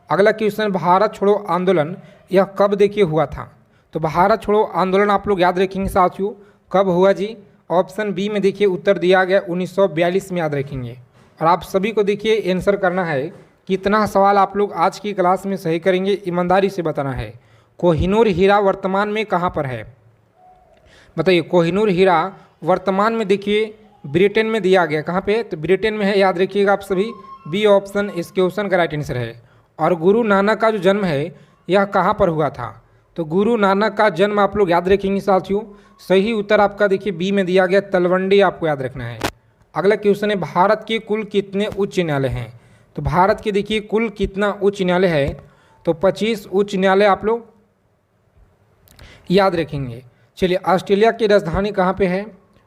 अगला क्वेश्चन, भारत छोड़ो आंदोलन यह कब देखिए हुआ था? तो भारत छोड़ो आंदोलन आप लोग याद रखेंगे साथियों, कब हुआ जी? ऑप्शन बी में देखिए उत्तर दिया गया 1942 में, याद रखेंगे। और आप सभी को देखिए आंसर करना है। कितना सवाल आप लोग आज की क्लास में सही करेंगे, ईमानदारी से बताना है। कोहिनूर हीरा वर्तमान में कहाँ पर है? बताइए, कोहिनूर हीरा वर्तमान में देखिए ब्रिटेन में दिया गया, कहाँ पे? तो ब्रिटेन में है, याद रखिएगा आप सभी, बी ऑप्शन इस क्वेश्चन का राइट आंसर है। और गुरु नानक का जो जन्म है यह कहाँ पर हुआ था? तो गुरु नानक का जन्म आप लोग याद रखेंगे साथियों, सही उत्तर आपका देखिए बी में दिया गया, तलवंडी, आपको याद रखना है। अगला क्वेश्चन है, भारत के कुल कितने उच्च न्यायालय हैं? तो भारत के देखिए कुल कितना उच्च न्यायालय है? तो 25 उच्च न्यायालय आप लोग याद रखेंगे। चलिए ऑस्ट्रेलिया की राजधानी कहाँ पे है?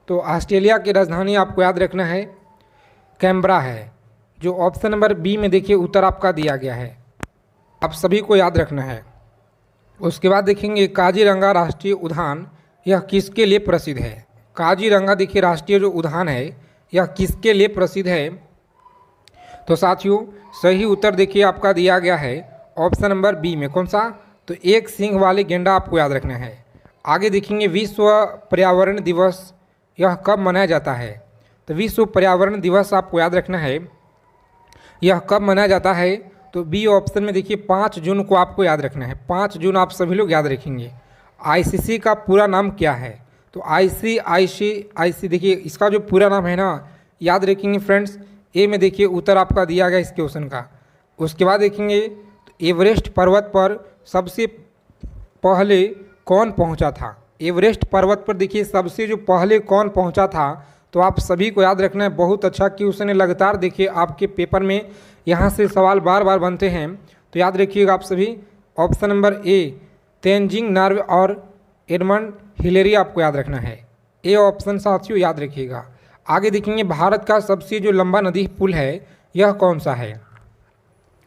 तो ऑस्ट्रेलिया की राजधानी आपको याद रखना है कैनबरा है, जो ऑप्शन नंबर बी में देखिए उत्तर आपका दिया गया है, आप सभी को याद रखना है। उसके बाद देखेंगे काजीरंगा राष्ट्रीय उद्यान यह किसके लिए प्रसिद्ध है? काजीरंगा देखिए राष्ट्रीय जो उद्यान है यह किसके लिए प्रसिद्ध है? तो साथियों सही उत्तर देखिए आपका दिया गया है ऑप्शन नंबर बी में, कौन सा? तो एक सींग वाले गेंडा, आपको याद रखना है। आगे देखेंगे विश्व पर्यावरण दिवस यह कब मनाया जाता है? तो विश्व पर्यावरण दिवस आपको याद रखना है, यह कब मनाया जाता है? तो बी ऑप्शन में देखिए 5 जून को आपको याद रखना है। 5 जून आप सभी लोग याद रखेंगे। आईसीसी का पूरा नाम क्या है? तो आईसी देखिए इसका जो पूरा नाम है ना, याद रखेंगे फ्रेंड्स, ए में देखिए उत्तर आपका दिया गया इस क्वेश्चन का। उसके बाद देखेंगे तो एवरेस्ट पर्वत पर सबसे पहले कौन पहुंचा था? एवरेस्ट पर्वत पर देखिए सबसे जो पहले कौन पहुंचा था? तो आप सभी को याद रखना है, बहुत अच्छा क्वेश्चन है, लगातार देखिए आपके पेपर में यहाँ से सवाल बार बार बनते हैं, तो याद रखिएगा आप सभी। Option number A Tenzing Norway और एडमंड हिलेरी, आपको याद रखना है, ए ऑप्शन साथियों याद रखिएगा। आगे देखेंगे भारत का सबसे जो लंबा नदी पुल है यह कौन सा है?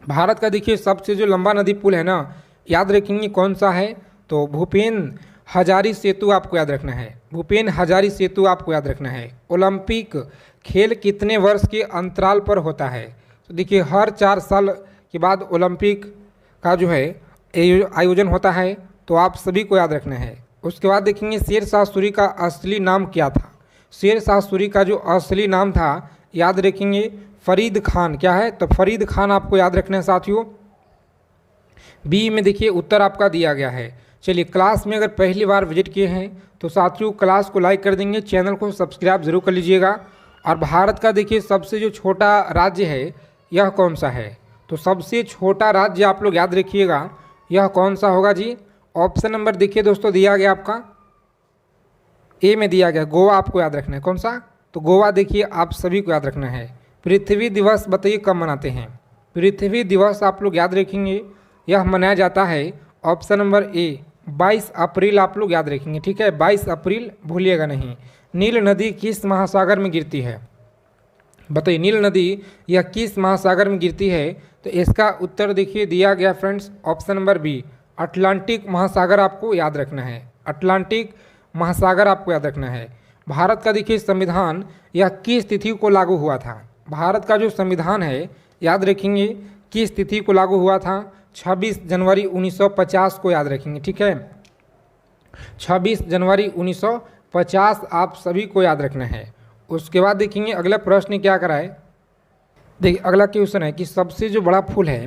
भारत का देखिए सबसे जो लंबा नदी पुल है ना, याद रखेंगे कौन सा है? तो भूपेन हजारी सेतु, आपको याद रखना है, भूपेन हजारी सेतु आपको याद रखना है। ओलंपिक खेल कितने वर्ष के अंतराल पर होता है? तो देखिए हर 4 साल के बाद ओलंपिक का जो है आयोजन होता है, तो आप सभी को याद रखना है। उसके बाद देखेंगे शेर शाह सूरी का असली नाम क्या था? शेर शाह सूरी का जो असली नाम था याद रखेंगे फरीद खान, क्या है? तो फरीद खान आपको याद रखना है साथियों, बी में देखिए उत्तर आपका दिया गया है। चलिए क्लास में अगर पहली बार विजिट किए हैं तो साथियों क्लास को लाइक कर देंगे, चैनल को सब्सक्राइब जरूर कर लीजिएगा। और भारत का देखिए सबसे जो छोटा राज्य है यह कौन सा है? तो सबसे छोटा राज्य आप लोग याद रखिएगा, यह कौन सा होगा जी? ऑप्शन नंबर देखिए दोस्तों दिया गया आपका ए में दिया गया, गोवा, आपको याद रखना है, कौन सा? तो गोवा देखिए आप सभी को याद रखना है। पृथ्वी दिवस बताइए कब मनाते हैं? पृथ्वी दिवस आप लोग याद रखेंगे, यह मनाया जाता है ऑप्शन नंबर ए 22 अप्रैल आप लोग याद रखेंगे, ठीक है, 22 अप्रैल भूलिएगा नहीं। नील नदी किस महासागर में गिरती है? बताइए, नील नदी यह किस महासागर में गिरती है? तो इसका उत्तर देखिए दिया गया friends option number B, Atlantic महासागर आपको याद रखना है। अटलांटिक महासागर आपको याद रखना है। भारत का देखिए संविधान यह किस तिथि को लागू हुआ था? भारत का जो संविधान है याद रखेंगे किस तिथि को लागू हुआ था? 26 जनवरी 1950 को याद रखेंगे, ठीक है, 26 जनवरी 1950 आप सभी को याद रखना है। उसके बाद देखेंगे अगला प्रश्न क्या करा है। देखिए अगला क्वेश्चन है कि सबसे जो बड़ा फूल है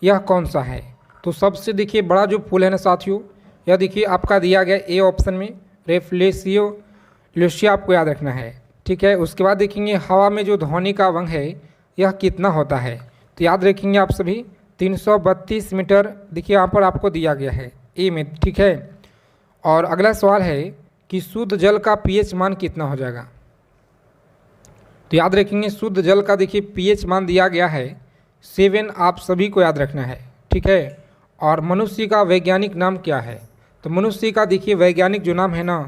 यह कौन सा है? तो सबसे देखिए बड़ा जो फूल है ना साथियों, यह देखिए आपका दिया गया ए ऑप्शन में रेफ्लेसियो लुसिया आपको याद रखना है, ठीक है। उसके बाद देखेंगे हवा में जो ध्वनि का वेग है यह कितना होता है? तो याद रखेंगे आप सभी 332 मीटर देखिए यहाँ पर आपको दिया गया है ए में, ठीक है। और अगला सवाल है कि शुद्ध जल का पीएच मान कितना हो जाएगा? तो याद रखेंगे शुद्ध जल का देखिए पीएच मान दिया गया है 7, आप सभी को याद रखना है, ठीक है। और मनुष्य का वैज्ञानिक नाम क्या है? तो मनुष्य का देखिए वैज्ञानिक जो नाम है ना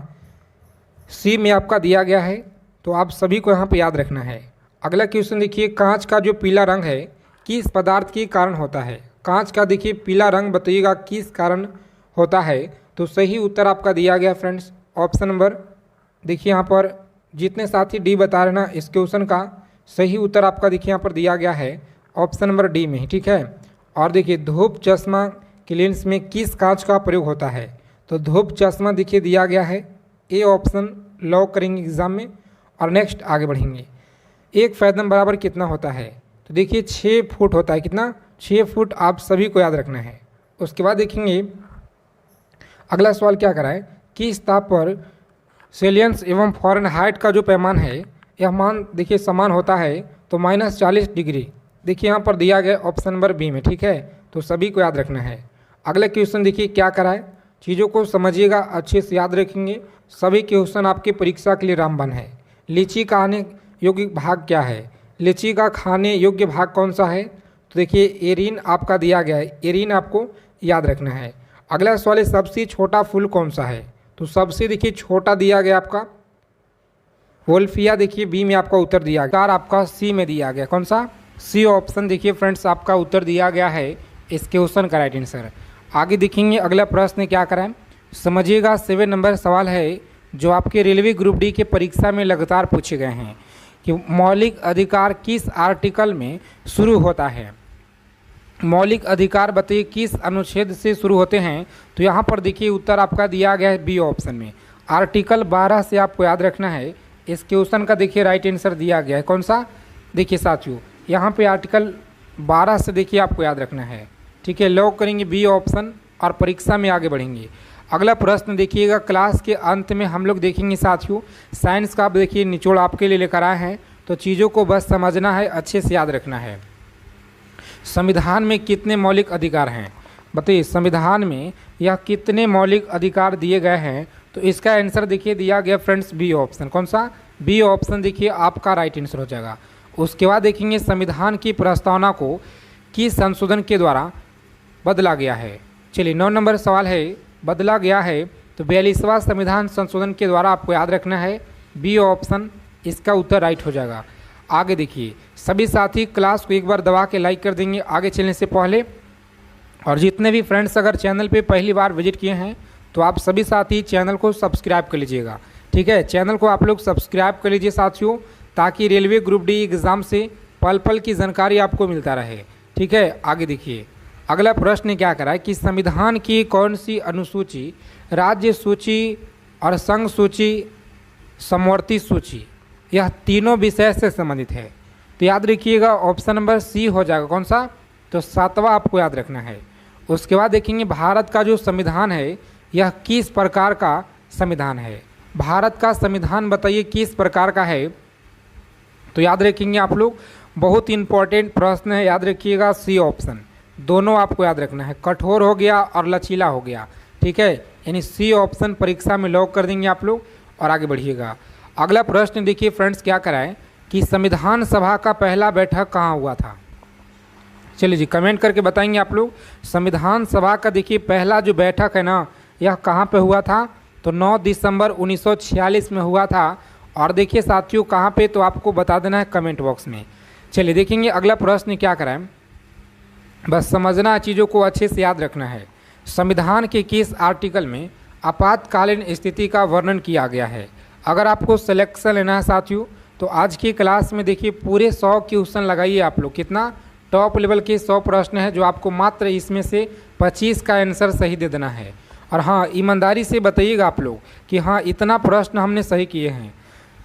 सी में आपका दिया गया है, तो आप सभी को यहाँ पे याद रखना है। अगला क्वेश्चन देखिए कांच का जो पीला रंग है किस पदार्थ के कारण होता है? कांच का देखिए पीला रंग बताइएगा किस कारण होता है? तो सही उत्तर आपका दिया गया फ्रेंड्स ऑप्शन नंबर देखिए यहाँ पर जितने साथी डी बता रहे ना इस क्वेश्चन का सही उत्तर आपका देखिए यहाँ पर दिया गया है ऑप्शन नंबर डी में ही, ठीक है। और देखिए धूप चश्मा के लेंस में किस कांच का प्रयोग होता है? तो धूप चश्मा देखिए दिया गया है ए ऑप्शन लॉक करेंगे एग्जाम में। और नेक्स्ट आगे बढ़ेंगे, एक फैथम बराबर कितना होता है? तो देखिए 6 फुट होता है, कितना? 6 फुट आप सभी को याद रखना है। उसके बाद देखेंगे अगला सवाल क्या करा है, किस ताप पर सेल्सियस एवं फ़ारेनहाइट का जो पैमान है यह मान देखिए समान होता है? तो -40 डिग्री देखिए यहाँ पर दिया गया ऑप्शन नंबर बी में, ठीक है। तो सभी को याद रखना है। अगला क्वेश्चन देखिए क्या करा है, चीज़ों को समझिएगा अच्छे से याद रखेंगे, सभी क्वेश्चन आपकी परीक्षा के लिए रामबाण है। लीची का खाने योग्य भाग क्या है? लीची का खाने योग्य भाग कौन सा है? तो देखिए एरिन आपका दिया गया है, एरिन आपको याद रखना है। अगला सवाल है सबसे छोटा फूल कौन सा है? तो सबसे देखिए छोटा दिया गया आपका वोल्फिया देखिए बी में आपका उत्तर दिया गया। आपका सी में दिया गया, कौन सा? सी ऑप्शन देखिए फ्रेंड्स आपका उत्तर दिया गया है इस क्वेश्चन का राइट आंसर। आगे देखेंगे अगला प्रश्न क्या करा है, समझिएगा 7 नंबर सवाल है जो आपके रेलवे ग्रुप डी के परीक्षा में लगातार पूछे गए हैं कि मौलिक अधिकार किस आर्टिकल में शुरू होता है? मौलिक अधिकार बताइए किस अनुच्छेद से शुरू होते हैं? तो यहाँ पर देखिए उत्तर आपका दिया गया है बी ऑप्शन में आर्टिकल 12 से आपको याद रखना है। इस क्वेश्चन का देखिए राइट आंसर दिया गया है, कौन सा? देखिए साथियों यहाँ पे आर्टिकल 12 से देखिए आपको याद रखना है, ठीक है। लॉक करेंगे बी ऑप्शन और परीक्षा में आगे बढ़ेंगे। अगला प्रश्न देखिएगा क्लास के अंत में हम लोग देखेंगे साथियों साइंस का देखिए निचोड़ आपके लिए लेकर आए हैं, तो चीज़ों को बस समझना है, अच्छे से याद रखना है। संविधान में कितने मौलिक अधिकार हैं? बताइए संविधान में यह कितने मौलिक अधिकार दिए गए हैं? तो इसका आंसर देखिए दिया गया फ्रेंड्स बी ऑप्शन, कौन सा? बी ऑप्शन देखिए आपका राइट आंसर हो जाएगा। उसके बाद देखेंगे संविधान की प्रस्तावना को किस संशोधन के द्वारा बदला गया है? चलिए 9 नंबर सवाल है बदला गया है, तो 42वां संविधान संशोधन के द्वारा आपको याद रखना है बी ऑप्शन, इसका उत्तर राइट हो जाएगा। आगे देखिए सभी साथी क्लास को एक बार दबा के लाइक कर देंगे आगे चलने से पहले, और जितने भी फ्रेंड्स अगर चैनल पे पहली बार विजिट किए हैं तो आप सभी साथी चैनल को सब्सक्राइब कर लीजिएगा, ठीक है। चैनल को आप लोग सब्सक्राइब कर लीजिए साथियों, ताकि रेलवे ग्रुप डी एग्ज़ाम से पल पल की जानकारी आपको मिलता रहे, ठीक है। आगे देखिए अगला प्रश्न क्या करा है कि संविधान की कौन सी अनुसूची राज्य सूची और संघ सूची समवर्ती सूची यह तीनों विषय से संबंधित है? तो याद रखिएगा ऑप्शन नंबर सी हो जाएगा, कौन सा? तो 7वां आपको याद रखना है। उसके बाद देखेंगे भारत का जो संविधान है यह किस प्रकार का संविधान है? भारत का संविधान बताइए किस प्रकार का है? तो याद रखेंगे आप लोग, बहुत इंपॉर्टेंट प्रश्न है, याद रखिएगा सी ऑप्शन, दोनों आपको याद रखना है, कठोर हो गया और लचीला हो गया, ठीक है। यानी सी ऑप्शन परीक्षा में लॉक कर देंगे आप लोग और आगे बढ़िएगा। अगला प्रश्न देखिए फ्रेंड्स क्या कराएं कि संविधान सभा का पहला बैठक कहाँ हुआ था? चलिए जी, कमेंट करके बताएंगे आप लोग। संविधान सभा का देखिए पहला जो बैठक है ना, यह कहाँ पे हुआ था? तो 9 दिसंबर 1946 में हुआ था। और देखिए साथियों कहाँ पे, तो आपको बता देना है कमेंट बॉक्स में। चलिए देखेंगे अगला प्रश्न क्या कराएं, बस समझना है, चीज़ों को अच्छे से याद रखना है। संविधान के किस आर्टिकल में आपातकालीन स्थिति का वर्णन किया गया है? अगर आपको सिलेक्शन लेना है साथियों, तो आज की क्लास में देखिए पूरे 100 क्वेश्चन लगाइए आप लोग। कितना? टॉप लेवल के 100 प्रश्न है, जो आपको मात्र इसमें से 25 का आंसर सही दे देना है। और हाँ, ईमानदारी से बताइएगा आप लोग कि हाँ इतना प्रश्न हमने सही किए हैं,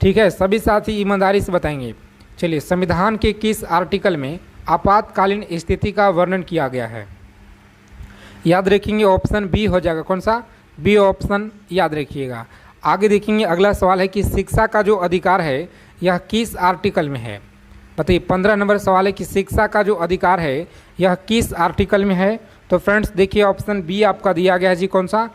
ठीक है? सभी साथी ईमानदारी से बताएंगे। चलिए, संविधान के किस आर्टिकल में आपातकालीन स्थिति का वर्णन किया गया है? याद रखेंगे, ऑप्शन बी हो जाएगा। कौन सा? बी ऑप्शन याद रखिएगा। आगे देखेंगे, अगला सवाल है कि शिक्षा का जो अधिकार है यह किस आर्टिकल में है? बताइए, 15 नंबर सवाल है कि शिक्षा का जो अधिकार है यह किस आर्टिकल में है? तो फ्रेंड्स देखिए ऑप्शन बी आपका दिया गया है जी। कौन सा?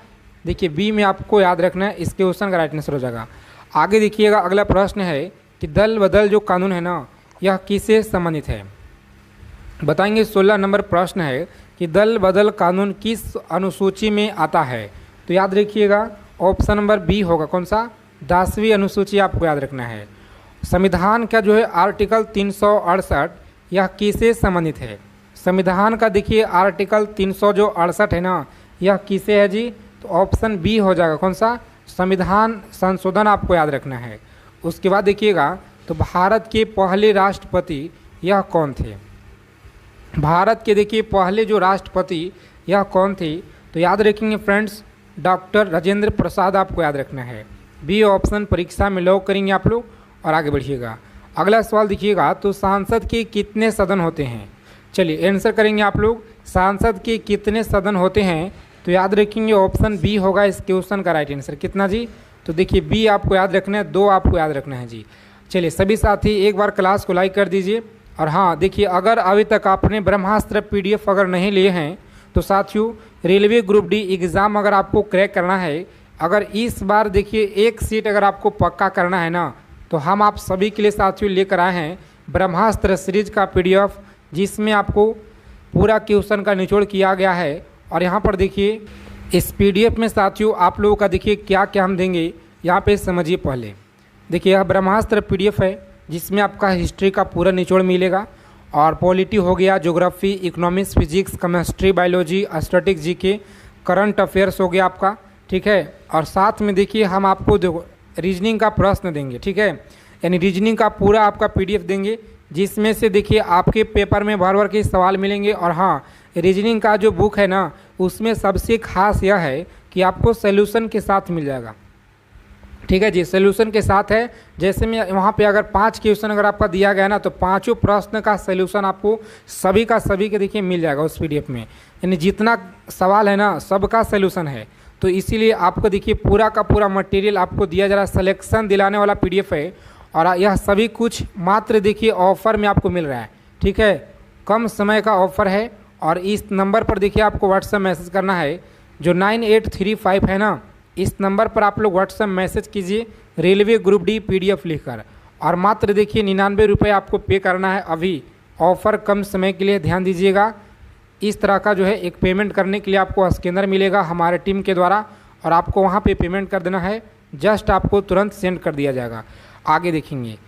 देखिए बी में आपको याद रखना है, इस क्वेश्चन का राइट आंसर हो जाएगा। आगे देखिएगा, अगला प्रश्न है कि दल बदल जो कानून है ना, यह किससे संबंधित है? बताएंगे। 16 नंबर प्रश्न है कि दल बदल कानून किस अनुसूची में आता है? तो याद रखिएगा ऑप्शन नंबर बी होगा। कौन सा? 10वीं अनुसूची आपको याद रखना है। संविधान का जो है आर्टिकल 368 यह किससे संबंधित है? संविधान का देखिए आर्टिकल 368 है ना, यह किसे है जी? तो ऑप्शन बी हो जाएगा। कौन सा? संविधान संशोधन आपको याद रखना है। उसके बाद देखिएगा, तो भारत के पहले राष्ट्रपति यह कौन थे? भारत के देखिए पहले जो राष्ट्रपति यह कौन थे? तो याद रखेंगे फ्रेंड्स, डॉक्टर राजेंद्र प्रसाद आपको याद रखना है। बी ऑप्शन परीक्षा में लॉक करेंगे आप लोग और आगे बढ़िएगा। अगला सवाल देखिएगा, तो सांसद के कितने सदन होते हैं? चलिए आंसर करेंगे आप लोग, सांसद के कितने सदन होते हैं? तो याद रखेंगे ऑप्शन बी होगा इस क्वेश्चन का राइट आंसर। कितना जी? तो देखिए बी आपको याद रखना है, 2 आपको याद रखना है जी। चलिए सभी साथी एक बार क्लास को लाइक कर दीजिए। और हाँ देखिए, अगर अभी तक आपने ब्रह्मास्त्र PDF अगर नहीं लिए हैं, तो साथियों रेलवे ग्रुप डी एग्ज़ाम अगर आपको क्रैक करना है, अगर इस बार देखिए एक सीट अगर आपको पक्का करना है ना, तो हम आप सभी के लिए साथियों लेकर आए हैं ब्रह्मास्त्र सीरीज का PDF, जिसमें आपको पूरा क्वेश्चन का निचोड़ किया गया है। और यहाँ पर देखिए इस PDF में साथियों आप लोगों का देखिए क्या क्या हम देंगे, यहाँ पे समझिए। पहले देखिए यह ब्रह्मास्त्र PDF है, जिसमें आपका हिस्ट्री का पूरा निचोड़ मिलेगा, और पॉलिटी हो गया, geography, economics, physics, chemistry, biology, statics, GK, current affairs हो गया आपका, ठीक है। और साथ में देखिए हम आपको रीजनिंग का प्रश्न देंगे, ठीक है, यानी रीजनिंग का पूरा आपका PDF देंगे, जिसमें से देखिए आपके पेपर में भर भर के सवाल मिलेंगे। और हाँ, रीजनिंग का जो बुक है ना, उसमें सबसे खास यह है कि आपको सोल्यूशन के साथ मिल जाएगा, ठीक है जी, सोल्यूशन के साथ है। जैसे में वहाँ पे अगर 5 क्वेश्चन अगर आपका दिया गया ना, तो 5 प्रश्न का सोल्यूशन आपको सभी का सभी के देखिए मिल जाएगा उस PDF में, यानी जितना सवाल है ना सबका सोल्यूशन है। तो इसीलिए आपको देखिए पूरा का पूरा मटेरियल आपको दिया जा रहा है, सिलेक्शन दिलाने वाला PDF है। और यह सभी कुछ मात्र देखिए ऑफ़र में आपको मिल रहा है, ठीक है, कम समय का ऑफ़र है। और इस नंबर पर देखिए आपको व्हाट्सएप मैसेज करना है, जो 9835 है ना, इस नंबर पर आप लोग व्हाट्सएप मैसेज कीजिए रेलवे ग्रुप डी PDF लिखकर। और मात्र देखिए 99 रुपये आपको पे करना है अभी, ऑफ़र कम समय के लिए, ध्यान दीजिएगा। इस तरह का जो है एक पेमेंट करने के लिए आपको स्कैनर मिलेगा हमारे टीम के द्वारा, और आपको वहाँ पे पेमेंट कर देना है, जस्ट आपको तुरंत सेंड कर दिया जाएगा। आगे देखेंगे,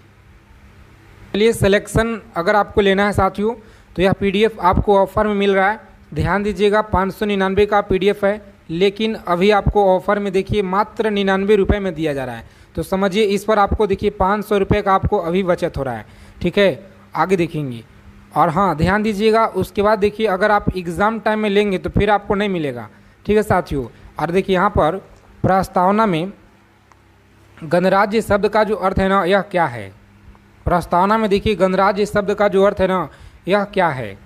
चलिए सिलेक्शन अगर आपको लेना है साथियों, तो यह PDF आपको ऑफ़र में मिल रहा है, ध्यान दीजिएगा। 599 का PDF है, लेकिन अभी आपको ऑफ़र में देखिए मात्र 99 रुपये में दिया जा रहा है। तो समझिए इस पर आपको देखिए 500 रुपये का आपको अभी बचत हो रहा है, ठीक है। आगे देखेंगे, और हाँ ध्यान दीजिएगा, उसके बाद देखिए अगर आप एग्ज़ाम टाइम में लेंगे तो फिर आपको नहीं मिलेगा, ठीक है साथियों। और देखिए यहाँ पर प्रस्तावना में गणराज्य शब्द का जो अर्थ है ना, यह क्या है? प्रस्तावना में देखिए गणराज्य शब्द का जो अर्थ है ना, यह क्या है?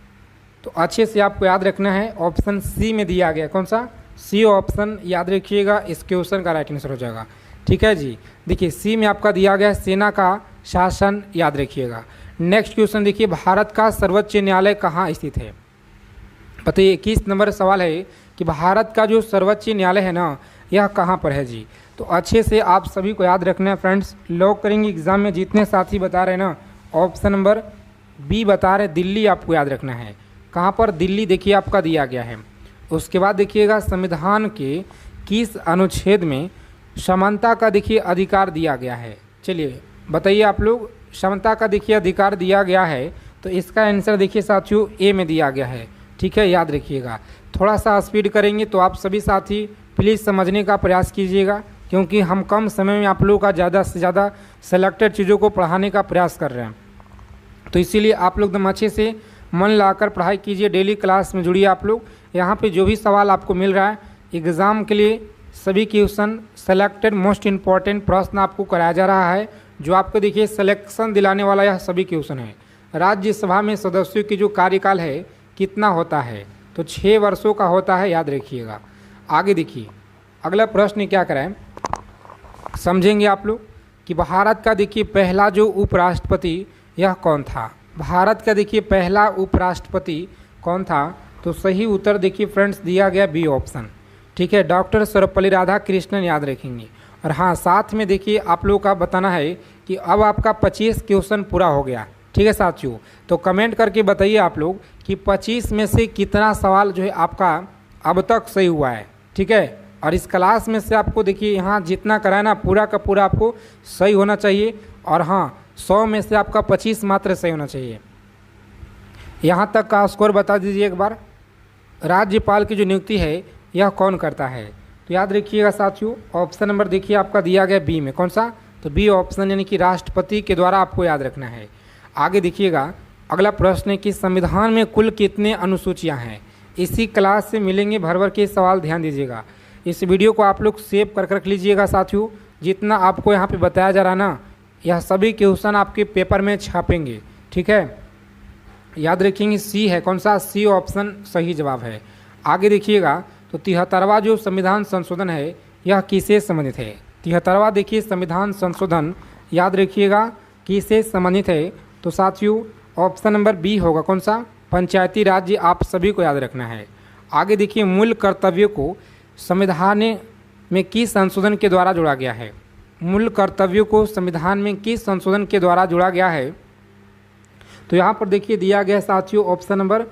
तो अच्छे से आपको याद रखना है, ऑप्शन सी में दिया गया। कौन सा? सी ऑप्शन याद रखिएगा, इस क्वेश्चन का राइट आंसर हो जाएगा, ठीक है जी। देखिए सी में आपका दिया गया है सेना का शासन, याद रखिएगा। नेक्स्ट क्वेश्चन देखिए, भारत का सर्वोच्च न्यायालय कहाँ स्थित है? बताइए 21 नंबर सवाल है कि भारत का जो सर्वोच्च न्यायालय है ना, यह कहाँ पर है जी? तो अच्छे से आप सभी को याद रखना है फ्रेंड्स, लॉक करेंगे एग्जाम में। जितने साथी बता रहे हैं ना, ऑप्शन नंबर बी बता रहे, दिल्ली आपको याद रखना है। कहाँ पर, दिल्ली देखिए आपका दिया गया है। उसके बाद देखिएगा संविधान के किस अनुच्छेद में समानता का देखिए अधिकार दिया गया है। चलिए बताइए आप लोग, समता का देखिए अधिकार दिया गया है, तो इसका आंसर देखिए साथियों ए में दिया गया है। ठीक है, याद रखिएगा। थोड़ा सा स्पीड करेंगे तो आप सभी साथी प्लीज़ समझने का प्रयास कीजिएगा, क्योंकि हम कम समय में आप लोगों का ज़्यादा से ज़्यादा सेलेक्टेड चीज़ों को पढ़ाने का प्रयास कर रहे हैं। तो इसीलिए आप लोग एकदम अच्छे से मन लाकर पढ़ाई कीजिए, डेली क्लास में जुड़िए आप लोग। यहाँ पे जो भी सवाल आपको मिल रहा है एग्ज़ाम के लिए, सभी क्वेश्चन सेलेक्टेड मोस्ट इम्पॉर्टेंट प्रश्न आपको कराया जा रहा है, जो आपको देखिए सिलेक्शन दिलाने वाला यह सभी क्वेश्चन है। राज्यसभा में सदस्यों की जो कार्यकाल है कितना होता है, तो 6 वर्षों का होता है, याद रखिएगा। आगे देखिए अगला प्रश्न क्या कराएं, समझेंगे आप लोग कि भारत का देखिए पहला जो उपराष्ट्रपति यह कौन था। भारत का देखिए पहला उपराष्ट्रपति कौन था, तो सही उत्तर देखिए फ्रेंड्स दिया गया बी ऑप्शन। ठीक है, डॉक्टर सर्वपल्ली राधाकृष्णन, याद रखेंगे। और हाँ, साथ में देखिए आप लोगों का बताना है कि अब आपका 25 क्वेश्चन पूरा हो गया। ठीक है साथियों, तो कमेंट करके बताइए आप लोग कि 25 में से कितना सवाल जो है आपका अब तक सही हुआ है। ठीक है, और इस क्लास में से आपको देखिए यहाँ जितना कराना पूरा का पूरा आपको सही होना चाहिए। और हाँ, 100 में से आपका 25 मात्र सही होना चाहिए। यहाँ तक का स्कोर बता दीजिए एक बार। राज्यपाल की जो नियुक्ति है यह कौन करता है, तो याद रखिएगा साथियों, ऑप्शन नंबर देखिए आपका दिया गया बी में। कौन सा, तो बी ऑप्शन, यानी कि राष्ट्रपति के द्वारा आपको याद रखना है। आगे देखिएगा अगला प्रश्न है कि संविधान में कुल कितने अनुसूचियां हैं। इसी क्लास से मिलेंगे भर भर के सवाल, ध्यान दीजिएगा। इस वीडियो को आप लोग सेव कर रख लीजिएगा साथियों। जितना आपको यहाँ पे बताया जा रहा है ना, यह सभी क्वेश्चन आपके पेपर में छापेंगे। ठीक है, याद रखेंगे सी है। कौन सा, सी ऑप्शन सही जवाब है। आगे देखिएगा तो 73वां जो संविधान संशोधन है यह किससे संबंधित है। 73वां देखिए संविधान संशोधन, याद रखिएगा किससे संबंधित है, तो साथियों ऑप्शन नंबर बी होगा। कौन सा, पंचायती राज्य, आप सभी को याद रखना है। आगे देखिए मूल कर्तव्यों को संविधान में किस संशोधन के द्वारा जोड़ा गया है। मूल कर्तव्यों को संविधान में किस संशोधन के द्वारा जोड़ा गया है, तो यहाँ पर देखिए दिया गया साथियों ऑप्शन नंबर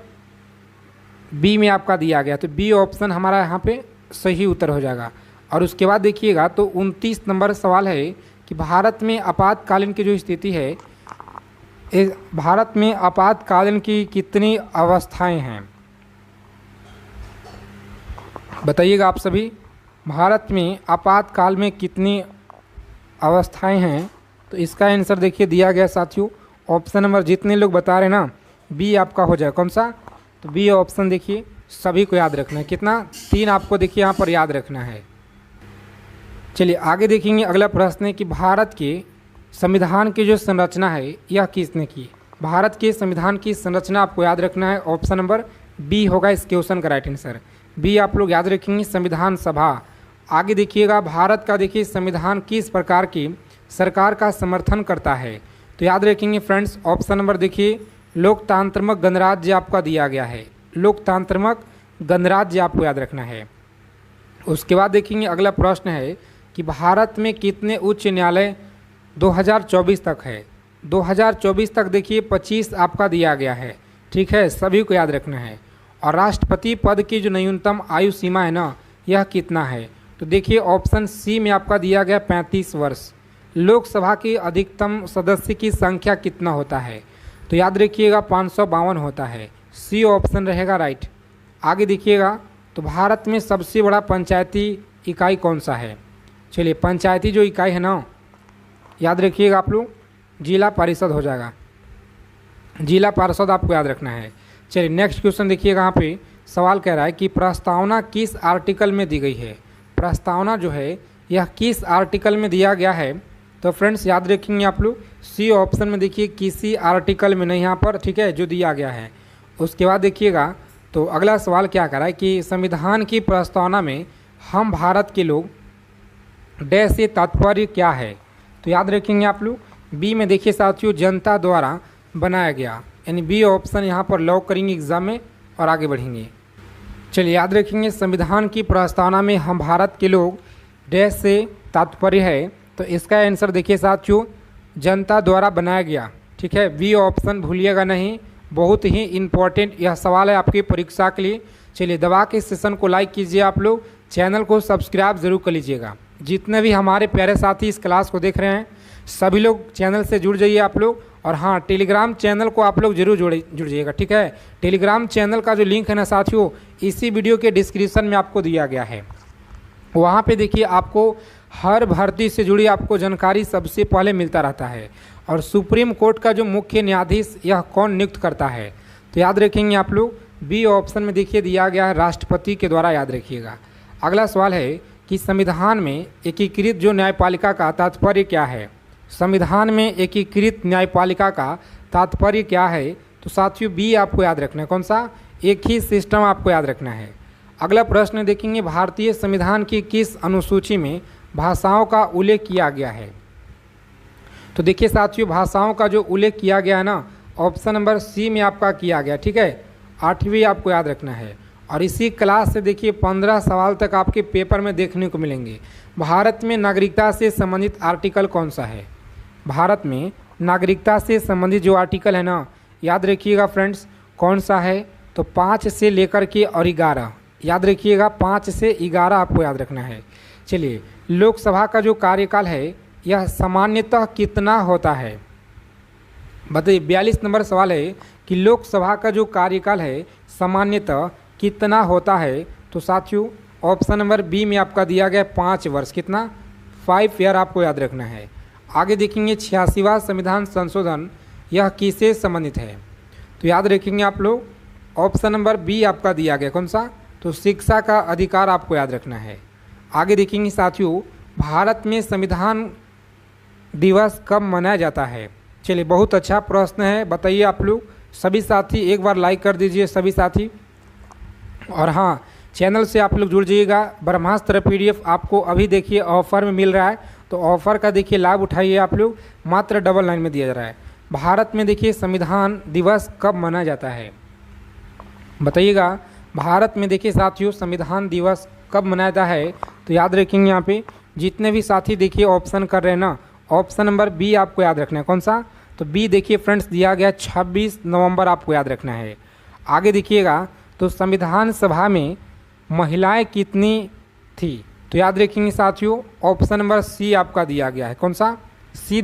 बी में आपका दिया गया, तो बी ऑप्शन हमारा यहाँ पे सही उत्तर हो जाएगा। और उसके बाद देखिएगा तो 29 नंबर सवाल है कि भारत में आपातकालीन की जो स्थिति है, भारत में आपातकालीन की कितनी अवस्थाएं हैं, बताइएगा आप सभी। भारत में आपातकाल में कितनी अवस्थाएं हैं, तो इसका आंसर देखिए दिया गया साथियों ऑप्शन नंबर, जितने लोग बता रहे हैं ना, बी आपका हो जाए। कौन सा, तो बी ऑप्शन देखिए सभी को याद रखना है। कितना, 3 आपको देखिए यहाँ पर याद रखना है। चलिए आगे देखेंगे अगला प्रश्न है कि भारत के संविधान की जो संरचना है यह किसने की। भारत के संविधान की संरचना आपको याद रखना है, ऑप्शन नंबर बी होगा इस क्वेश्चन का राइट आंसर। बी आप लोग याद रखेंगे, संविधान सभा। आगे देखिएगा भारत का देखिए संविधान किस प्रकार की सरकार का समर्थन करता है, तो याद रखेंगे फ्रेंड्स ऑप्शन नंबर देखिए लोकतांत्रिक गणराज्य आपका दिया गया है। लोकतांत्रिक गणराज्य आपको याद रखना है। उसके बाद देखेंगे अगला प्रश्न है कि भारत में कितने उच्च न्यायालय 2024 तक है। 2024 तक देखिए 25 आपका दिया गया है। ठीक है, सभी को याद रखना है। और राष्ट्रपति पद की जो न्यूनतम आयु सीमा है ना, यह कितना है, तो देखिए ऑप्शन सी में आपका दिया गया 35 वर्ष। लोकसभा की अधिकतम सदस्य की संख्या कितना होता है, तो याद रखिएगा 552 होता है। सी ऑप्शन रहेगा राइट। आगे देखिएगा तो भारत में सबसे बड़ा पंचायती इकाई कौन सा है। चलिए पंचायती जो इकाई है ना, याद रखिएगा आप लोग जिला परिषद हो जाएगा। जिला परिषद आपको याद रखना है। चलिए नेक्स्ट क्वेश्चन देखिएगा, यहाँ पे सवाल कह रहा है कि प्रस्तावना किस आर्टिकल में दी गई है। प्रस्तावना जो है यह किस आर्टिकल में दिया गया है, तो फ्रेंड्स याद रखेंगे आप लोग सी ऑप्शन में देखिए किसी आर्टिकल में नहीं यहाँ पर, ठीक है, जो दिया गया है। उसके बाद देखिएगा तो अगला सवाल क्या कर रहा है कि संविधान की प्रस्तावना में हम भारत के लोग डैश से तात्पर्य क्या है, तो याद रखेंगे आप लोग बी में देखिए साथियों जनता द्वारा बनाया गया, यानी बी ऑप्शन यहाँ पर लॉक करेंगे एग्जाम में और आगे बढ़ेंगे। चलिए याद रखेंगे संविधान की प्रस्तावना में हम भारत के लोग डैश से तात्पर्य है, तो इसका आंसर देखिए साथियों जनता द्वारा बनाया गया। ठीक है, बी ऑप्शन भूलिएगा नहीं, बहुत ही इम्पोर्टेंट यह सवाल है आपकी परीक्षा के लिए। चलिए दबा के इस सेशन को लाइक कीजिए, आप लोग चैनल को सब्सक्राइब ज़रूर कर लीजिएगा। जितने भी हमारे प्यारे साथी इस क्लास को देख रहे हैं सभी लोग चैनल से जुड़ जाइए आप लोग। और हाँ, टेलीग्राम चैनल को आप लोग जरूर जुड़ जाइएगा, ठीक है। टेलीग्राम चैनल का जो लिंक है ना साथियों, इसी वीडियो के डिस्क्रिप्शन में आपको दिया गया है। वहाँ पे देखिए आपको हर भर्ती से जुड़ी आपको जानकारी सबसे पहले मिलता रहता है। और सुप्रीम कोर्ट का जो मुख्य न्यायाधीश यह कौन नियुक्त करता है, तो याद रखेंगे आप लोग बी ऑप्शन में देखिए दिया गया है राष्ट्रपति के द्वारा, याद रखिएगा। अगला सवाल है कि संविधान में एकीकृत जो न्यायपालिका का तात्पर्य क्या है। संविधान में एकीकृत न्यायपालिका का तात्पर्य क्या है, तो साथियों बी आपको याद रखना है। कौन सा? एक ही सिस्टम आपको याद रखना है। अगला प्रश्न देखेंगे, भारतीय संविधान की किस अनुसूची में भाषाओं का उल्लेख किया गया है। तो देखिए साथियों, भाषाओं का जो उल्लेख किया गया है ना, ऑप्शन नंबर सी में आपका किया गया, ठीक है। 8वीं आपको याद रखना है। और इसी क्लास से देखिए 15 सवाल तक आपके पेपर में देखने को मिलेंगे। भारत में नागरिकता से संबंधित आर्टिकल कौन सा है। भारत में नागरिकता से संबंधित जो आर्टिकल है ना, याद रखिएगा फ्रेंड्स, कौन सा है, तो 5 से लेकर के और 11, याद रखिएगा 5 से 11 आपको याद रखना है। चलिए, लोकसभा का जो कार्यकाल है यह सामान्यतः कितना होता है, बताइए। 42 नंबर सवाल है कि लोकसभा का जो कार्यकाल है सामान्यतः कितना होता है, तो साथियों ऑप्शन नंबर बी में आपका दिया गया 5 वर्ष, कितना, 5 ईयर आपको याद रखना है। आगे देखेंगे 86वां संविधान संशोधन यह किससे संबंधित है, तो याद रखेंगे आप लोग ऑप्शन नंबर बी आपका दिया गया, कौन सा, तो शिक्षा का अधिकार आपको याद रखना है। आगे देखेंगे साथियों, भारत में संविधान दिवस कब मनाया जाता है। चलिए, बहुत अच्छा प्रश्न है, बताइए आप लोग सभी साथी, एक बार लाइक कर दीजिए सभी साथी। और हाँ, चैनल से आप लोग जुड़ जाइएगा। ब्रह्मास्त्र PDF आपको अभी देखिए ऑफ़र में मिल रहा है, तो ऑफ़र का देखिए लाभ उठाइए आप लोग, मात्र 99 में दिया जा रहा है। भारत में देखिए संविधान दिवस कब मनाया जाता है, बताइएगा। भारत में देखिए साथियों संविधान दिवस कब मनाया जाता है, तो याद रखेंगे यहाँ पे जितने भी साथी देखिए ऑप्शन कर रहे हैं ना, ऑप्शन नंबर बी आपको याद रखना है। कौन सा, तो बी देखिए फ्रेंड्स दिया गया 26 नवंबर आपको याद रखना है। आगे देखिएगा, तो संविधान सभा में महिलाएं कितनी थी, तो याद रखेंगे साथियों ऑप्शन नंबर सी आपका दिया गया है। कौन सा, सी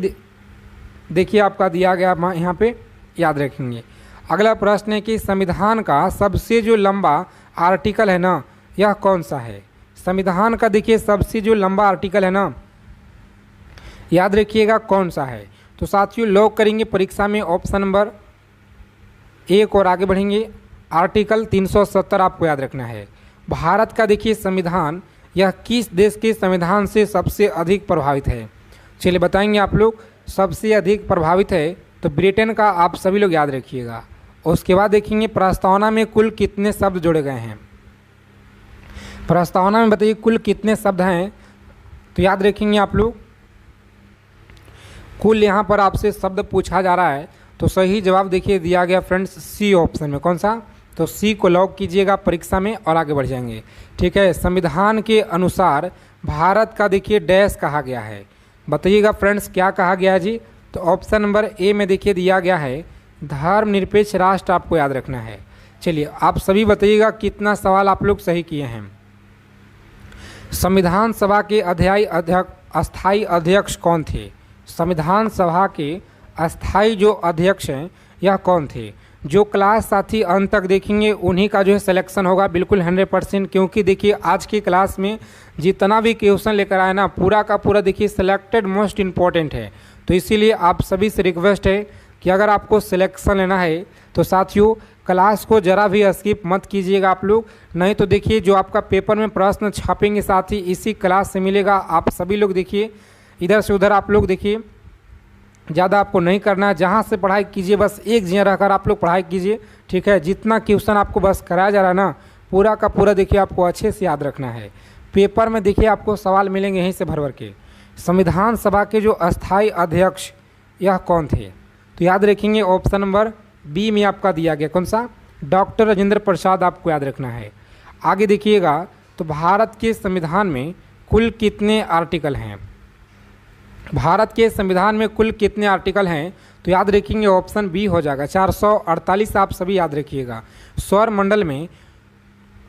देखिए आपका दिया गया यहाँ पे, याद रखेंगे। अगला प्रश्न है कि संविधान का सबसे जो लंबा आर्टिकल है ना, यह कौन सा है। संविधान का देखिए सबसे जो लंबा आर्टिकल है ना, याद रखिएगा कौन सा है। तो साथियों लॉक करेंगे परीक्षा में ऑप्शन नंबर 1 और आगे बढ़ेंगे। आर्टिकल 370 आपको याद रखना है। भारत का देखिए संविधान यह किस देश के संविधान से सबसे अधिक प्रभावित है, चलिए बताएंगे आप लोग। सबसे अधिक प्रभावित है तो ब्रिटेन का, आप सभी लोग याद रखिएगा। उसके बाद देखेंगे प्रस्तावना में कुल कितने शब्द जोड़े गए हैं। प्रस्तावना में बताइए कुल कितने शब्द हैं, तो याद रखेंगे आप लोग कुल, यहाँ पर आपसे शब्द पूछा जा रहा है, तो सही जवाब देखिए दिया गया फ्रेंड्स सी ऑप्शन में। कौन सा, तो सी को लॉक कीजिएगा परीक्षा में और आगे बढ़ जाएंगे, ठीक है। संविधान के अनुसार भारत का देखिए डैश कहा गया है, बताइएगा फ्रेंड्स क्या कहा गया है जी, तो ऑप्शन नंबर ए में देखिए दिया गया है धर्मनिरपेक्ष राष्ट्र आपको याद रखना है। चलिए आप सभी बताइएगा कितना सवाल आप लोग सही किए हैं। संविधान सभा के अस्थायी अध्यक्ष कौन थे। संविधान सभा के अस्थायी जो अध्यक्ष हैं यह कौन थे। जो क्लास साथी अंत तक देखेंगे उन्हीं का जो है सिलेक्शन होगा बिल्कुल 100%, क्योंकि देखिए आज की क्लास में जितना भी क्वेश्चन लेकर आए ना पूरा का पूरा देखिए सिलेक्टेड मोस्ट इम्पॉर्टेंट है। तो इसीलिए आप सभी से रिक्वेस्ट है कि अगर आपको सिलेक्शन लेना है तो साथियों क्लास को ज़रा भी स्किप मत कीजिएगा आप लोग, नहीं तो देखिए जो आपका पेपर में प्रश्न छापेंगे साथ ही इसी क्लास से मिलेगा। आप सभी लोग देखिए इधर से उधर आप लोग देखिए ज़्यादा आपको नहीं करना है, जहाँ से पढ़ाई कीजिए बस एक जगह रहकर आप लोग पढ़ाई कीजिए, ठीक है। जितना क्वेश्चन आपको बस कराया जा रहा है ना पूरा का पूरा देखिए आपको अच्छे से याद रखना है। पेपर में देखिए आपको सवाल मिलेंगे यहीं से भर भर के। संविधान सभा के जो अस्थायी अध्यक्ष यह कौन थे, तो याद रखेंगे ऑप्शन नंबर बी में आपका दिया गया, कौन सा, डॉक्टर राजेंद्र प्रसाद आपको याद रखना है। आगे देखिएगा तो भारत के संविधान में कुल कितने आर्टिकल हैं, भारत के संविधान में कुल कितने आर्टिकल हैं? तो याद रखेंगे ऑप्शन बी हो जाएगा 448। आप सभी याद रखिएगा। सौर मंडल में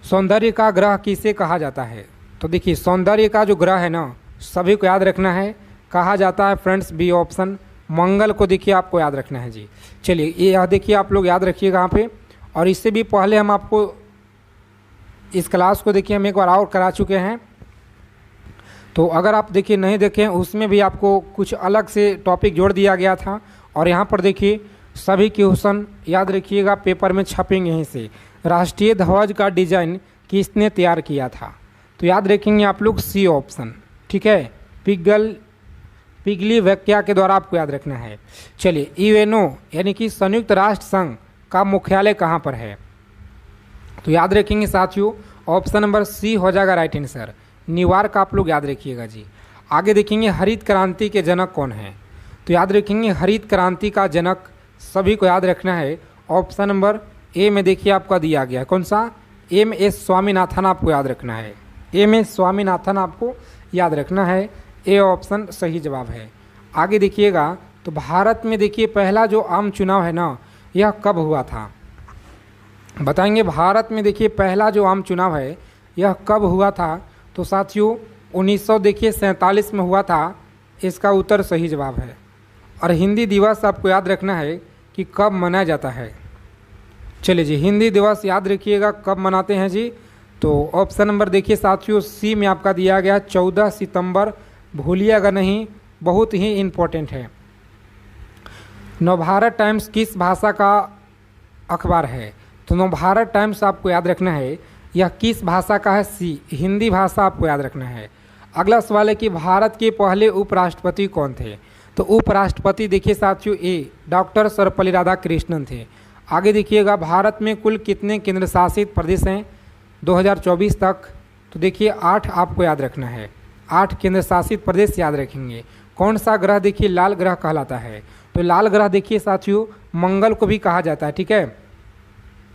सौंदर्य का ग्रह किसे कहा जाता है? तो देखिए सौंदर्य का जो ग्रह है ना, सभी को याद रखना है, कहा जाता है फ्रेंड्स बी ऑप्शन मंगल को। देखिए आपको याद रखना है जी। चलिए ये देखिए आप लोग याद रखिएगा यहाँ पे। और इससे भी पहले हम आपको इस क्लास को देखिए हम एक बार और करा चुके हैं, तो अगर आप देखिए नहीं देखें उसमें भी आपको कुछ अलग से टॉपिक जोड़ दिया गया था। और यहाँ पर देखिए सभी क्वेश्चन याद रखिएगा पेपर में छपेंगे यहीं से। राष्ट्रीय ध्वज का डिजाइन किसने तैयार किया था? तो याद रखेंगे आप लोग सी ऑप्शन, ठीक है, पिगली वाक्या के द्वारा आपको याद रखना है। चलिए यूएनओ यानी कि संयुक्त राष्ट्र संघ का मुख्यालय कहाँ पर है? तो याद रखेंगे साथियों ऑप्शन नंबर सी हो जाएगा राइट आंसर, न्यूयॉर्क। आप लोग याद रखिएगा जी। आगे देखेंगे हरित क्रांति के जनक कौन है? तो याद रखेंगे हरित क्रांति का जनक सभी को याद रखना है ऑप्शन नंबर ए में देखिए आपका दिया गया, कौन सा? एम.एस. स्वामीनाथन आपको याद रखना है। एम.एस. स्वामीनाथन आपको याद रखना है, ए ऑप्शन सही जवाब है। आगे देखिएगा तो भारत में देखिए पहला जो आम चुनाव है ना, यह कब हुआ था? बताएंगे भारत में देखिए पहला जो आम चुनाव है यह कब हुआ था? तो साथियों 1947 में हुआ था, इसका उत्तर सही जवाब है। और हिंदी दिवस आपको याद रखना है कि कब मनाया जाता है। चलिए जी हिंदी दिवस याद रखिएगा कब मनाते हैं जी। तो ऑप्शन नंबर देखिए साथियों सी में आपका दिया गया 14 सितंबर, भूलिएगा नहीं, बहुत ही इम्पोर्टेंट है। नवभारत टाइम्स किस भाषा का अखबार है? तो नवभारत टाइम्स आपको याद रखना है यह किस भाषा का है? सी हिंदी भाषा आपको याद रखना है। अगला सवाल है कि भारत के पहले उपराष्ट्रपति कौन थे? तो उपराष्ट्रपति देखिए साथियों ए डॉक्टर सर्वपल्ली राधाकृष्णन थे। आगे देखिएगा भारत में कुल कितने केंद्र शासित प्रदेश हैं 2024 तक? तो देखिए 8 आपको याद रखना है, 8 केंद्र शासित प्रदेश याद रखेंगे। कौन सा ग्रह देखिए लाल ग्रह कहलाता है? तो लाल ग्रह देखिए साथियों मंगल को भी कहा जाता है, ठीक है।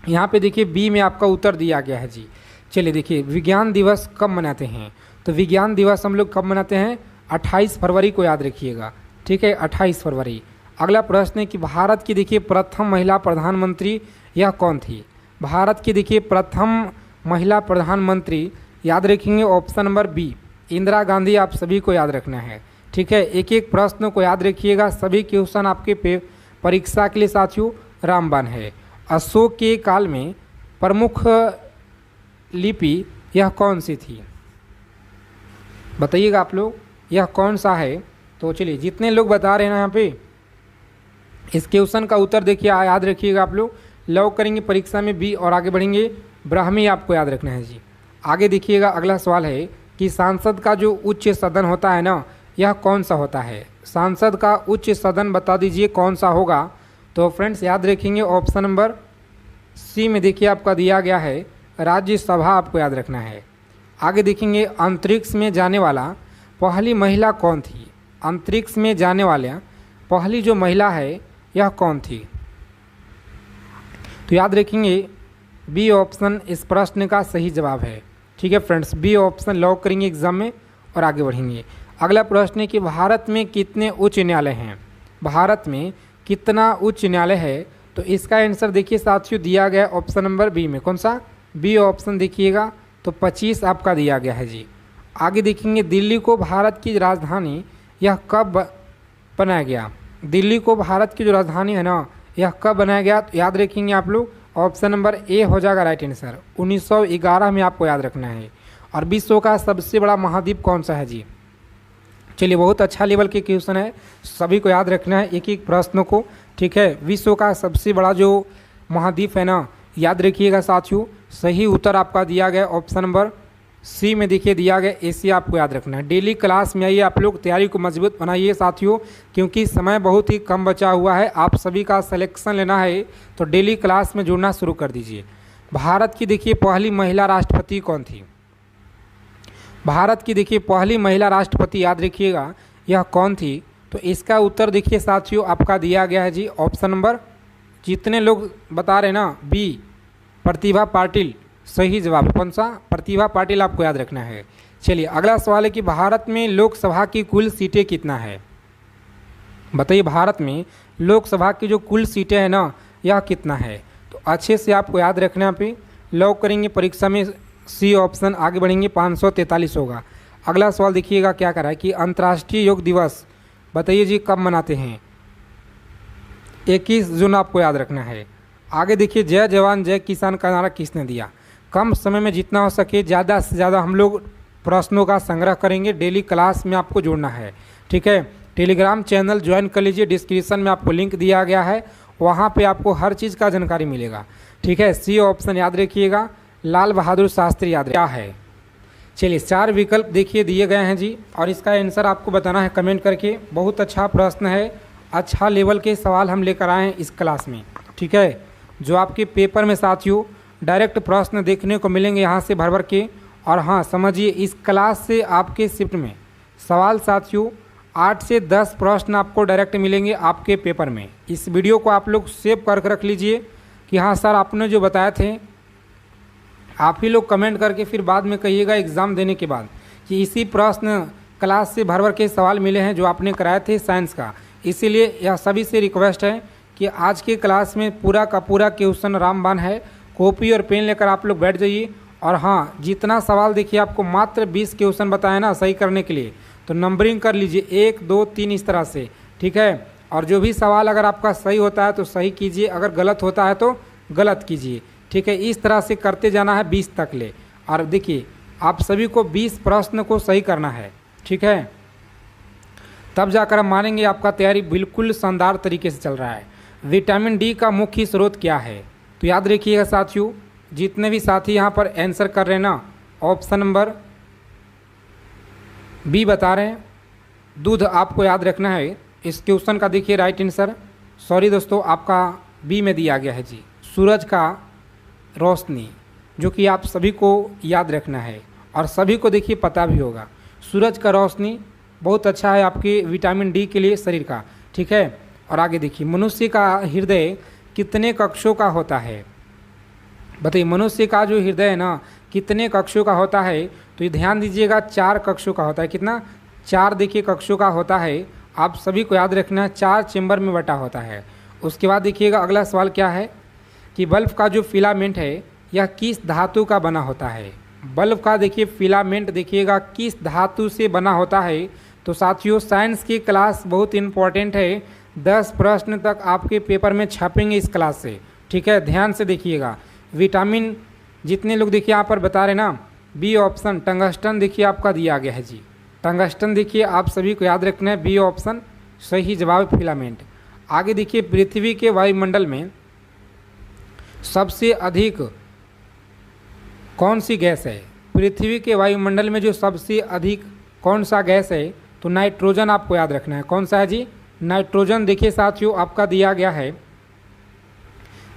यहाँ पे देखिए बी में आपका उत्तर दिया गया है जी। चलिए देखिए विज्ञान दिवस कब मनाते हैं? तो विज्ञान दिवस हम लोग कब मनाते हैं? 28 फरवरी को याद रखिएगा, ठीक है, 28 फरवरी। अगला प्रश्न है कि भारत की देखिए प्रथम महिला प्रधानमंत्री यह कौन थी? भारत की देखिए प्रथम महिला प्रधानमंत्री याद रखेंगे option number B Indira Gandhi. आप सभी को याद रखना है, ठीक है। एक एक प्रश्न को याद रखिएगा, सभी क्वेश्चन आपके परीक्षा के लिए साथियों रामबाण है। अशोक के काल में प्रमुख लिपि यह कौन सी थी? बताइएगा आप लोग यह कौन सा है? तो चलिए जितने लोग बता रहे हैं ना यहाँ पे इस क्वेश्चन का उत्तर देखिए याद रखिएगा आप लोग, लॉक करेंगे परीक्षा में बी और आगे बढ़ेंगे ब्राह्मी आपको याद रखना है जी। आगे देखिएगा अगला सवाल है कि सांसद का जो उच्च सदन होता है ना यह कौन सा होता है? सांसद का उच्च सदन बता दीजिए कौन सा होगा? तो फ्रेंड्स याद रखेंगे ऑप्शन नंबर सी में देखिए आपका दिया गया है राज्यसभा, आपको याद रखना है। आगे देखेंगे अंतरिक्ष में जाने वाला पहली महिला कौन थी? अंतरिक्ष में जाने वाले पहली जो महिला है यह कौन थी? तो याद रखेंगे बी ऑप्शन इस प्रश्न का सही जवाब है, ठीक है फ्रेंड्स, बी ऑप्शन लॉक करेंगे एग्जाम में और आगे बढ़ेंगे। अगला प्रश्न है कि भारत में कितने उच्च न्यायालय हैं? भारत में कितना उच्च न्यायालय है? तो इसका आंसर देखिए साथियों दिया गया ऑप्शन नंबर बी में, कौन सा? बी ऑप्शन देखिएगा तो 25 आपका दिया गया है जी। आगे देखेंगे दिल्ली को भारत की राजधानी यह कब बनाया गया? दिल्ली को भारत की जो राजधानी है ना यह कब बनाया गया? तो याद रखेंगे आप लोग ऑप्शन नंबर ए हो जाएगा राइट आंसर, 1911 में आपको याद रखना है। और विश्व का सबसे बड़ा महाद्वीप कौन सा है जी? चलिए बहुत अच्छा लेवल के क्वेश्चन है, सभी को याद रखना है एक एक प्रश्नों को, ठीक है। विश्व का सबसे बड़ा जो महाद्वीप है ना याद रखिएगा साथियों, सही उत्तर आपका दिया गया ऑप्शन नंबर सी में देखिए दिया गया एशिया, आपको याद रखना है। डेली क्लास में आइए आप लोग, तैयारी को मजबूत बनाइए साथियों, क्योंकि समय बहुत ही कम बचा हुआ है, आप सभी का सिलेक्शन लेना है तो डेली क्लास में जुड़ना शुरू कर दीजिए। भारत की देखिए पहली महिला राष्ट्रपति कौन थी? भारत की देखिए पहली महिला राष्ट्रपति याद रखिएगा यह कौन थी? तो इसका उत्तर देखिए साथियों आपका दिया गया है जी ऑप्शन नंबर, जितने लोग बता रहे हैं ना बी प्रतिभा पाटिल, सही जवाब कौन सा? प्रतिभा पाटिल, आपको याद रखना है। चलिए अगला सवाल है कि भारत में लोकसभा की कुल सीटें कितना है? बताइए भारत में लोकसभा की जो कुल सीटें हैं ना, यह कितना है। तो अच्छे से आपको याद रखना पे लॉक करेंगे परीक्षा में सी ऑप्शन, आगे बढ़ेंगे 543 होगा। अगला सवाल देखिएगा क्या करा है कि अंतर्राष्ट्रीय योग दिवस बताइए जी कब मनाते हैं। 21 जून आपको याद रखना है। आगे देखिए जय जवान जय किसान का नारा किसने दिया। कम समय में जितना हो सके ज़्यादा से ज़्यादा हम लोग प्रश्नों का संग्रह करेंगे। डेली क्लास में आपको जुड़ना है, ठीक है। टेलीग्राम चैनल ज्वाइन कर लीजिए, डिस्क्रिप्शन में आपको लिंक दिया गया है, वहाँ पे आपको हर चीज़ का जानकारी मिलेगा, ठीक है। सी ऑप्शन याद रखिएगा, लाल बहादुर शास्त्री याद क्या है। चलिए 4 विकल्प देखिए दिए गए हैं जी, और इसका आंसर आपको बताना है कमेंट करके। बहुत अच्छा प्रश्न है, अच्छा लेवल के सवाल हम लेकर आए हैं इस क्लास में, ठीक है। जो आपके पेपर में साथियों डायरेक्ट प्रश्न देखने को मिलेंगे यहाँ से भर भर के। और हाँ समझिए, इस क्लास से आपके शिफ्ट में सवाल साथियों 8 से 10 प्रश्न आपको डायरेक्ट मिलेंगे आपके पेपर में। इस वीडियो को आप लोग सेव करके रख लीजिए कि हाँ सर आपने जो बताए थे, आप ही लोग कमेंट करके फिर बाद में कहिएगा एग्ज़ाम देने के बाद कि इसी प्रश्न क्लास से भर भर के सवाल मिले हैं जो आपने कराए थे साइंस का। इसीलिए यह सभी से रिक्वेस्ट है कि आज के क्लास में पूरा का पूरा क्वेश्चन रामबाण है। कॉपी और पेन लेकर आप लोग बैठ जाइए। और हाँ, जितना सवाल देखिए आपको मात्र 20 क्वेश्चन बताए ना सही करने के लिए, तो नंबरिंग कर लीजिए 1 2 3 इस तरह से, ठीक है। और जो भी सवाल अगर आपका सही होता है तो सही कीजिए, अगर गलत होता है तो गलत कीजिए, ठीक है। इस तरह से करते जाना है 20 तक ले। और देखिए आप सभी को 20 प्रश्न को सही करना है, ठीक है। तब जाकर हम मानेंगे आपका तैयारी बिल्कुल शानदार तरीके से चल रहा है। विटामिन डी का मुख्य स्रोत क्या है। तो याद रखिएगा साथियों, जितने भी साथी यहाँ पर आंसर कर रहे हैं ना, ऑप्शन नंबर बी बता रहे हैं, दूध आपको याद रखना है। इस क्वेश्चन का देखिए राइट आंसर, सॉरी दोस्तों, आपका बी में दिया गया है जी, सूरज का रोशनी, जो कि आप सभी को याद रखना है और सभी को देखिए पता भी होगा। सूरज का रोशनी बहुत अच्छा है आपके विटामिन डी के लिए शरीर का, ठीक है। और आगे देखिए मनुष्य का हृदय कितने कक्षों का होता है। बताइए मनुष्य का जो हृदय है ना कितने कक्षों का होता है। तो ये ध्यान दीजिएगा 4 कक्षों का होता है। कितना? 4 देखिए कक्षों का होता है। आप सभी को याद रखना है 4 चेंबर में बटा होता है। उसके बाद देखिएगा अगला सवाल क्या है कि बल्ब का जो फिलामेंट है यह किस धातु का बना होता है। बल्ब का देखिए फिलामेंट देखिएगा किस धातु से बना होता है। तो साथियों साइंस की क्लास बहुत इंपॉर्टेंट है, 10 प्रश्न तक आपके पेपर में छपेंगे इस क्लास से, ठीक है। ध्यान से देखिएगा। विटामिन जितने लोग देखिए यहाँ पर बता रहे ना, बी ऑप्शन टंगस्टन देखिए आपका दिया गया है जी। टंगस्टन देखिए आप सभी को याद रखना है, बी ऑप्शन सही जवाब फिलामेंट। आगे देखिए पृथ्वी के वायुमंडल में सबसे अधिक कौन सी गैस है। पृथ्वी के वायुमंडल में जो सबसे अधिक कौन सा गैस है, तो नाइट्रोजन आपको याद रखना है। कौन सा है जी? नाइट्रोजन देखिए साथियों आपका दिया गया है,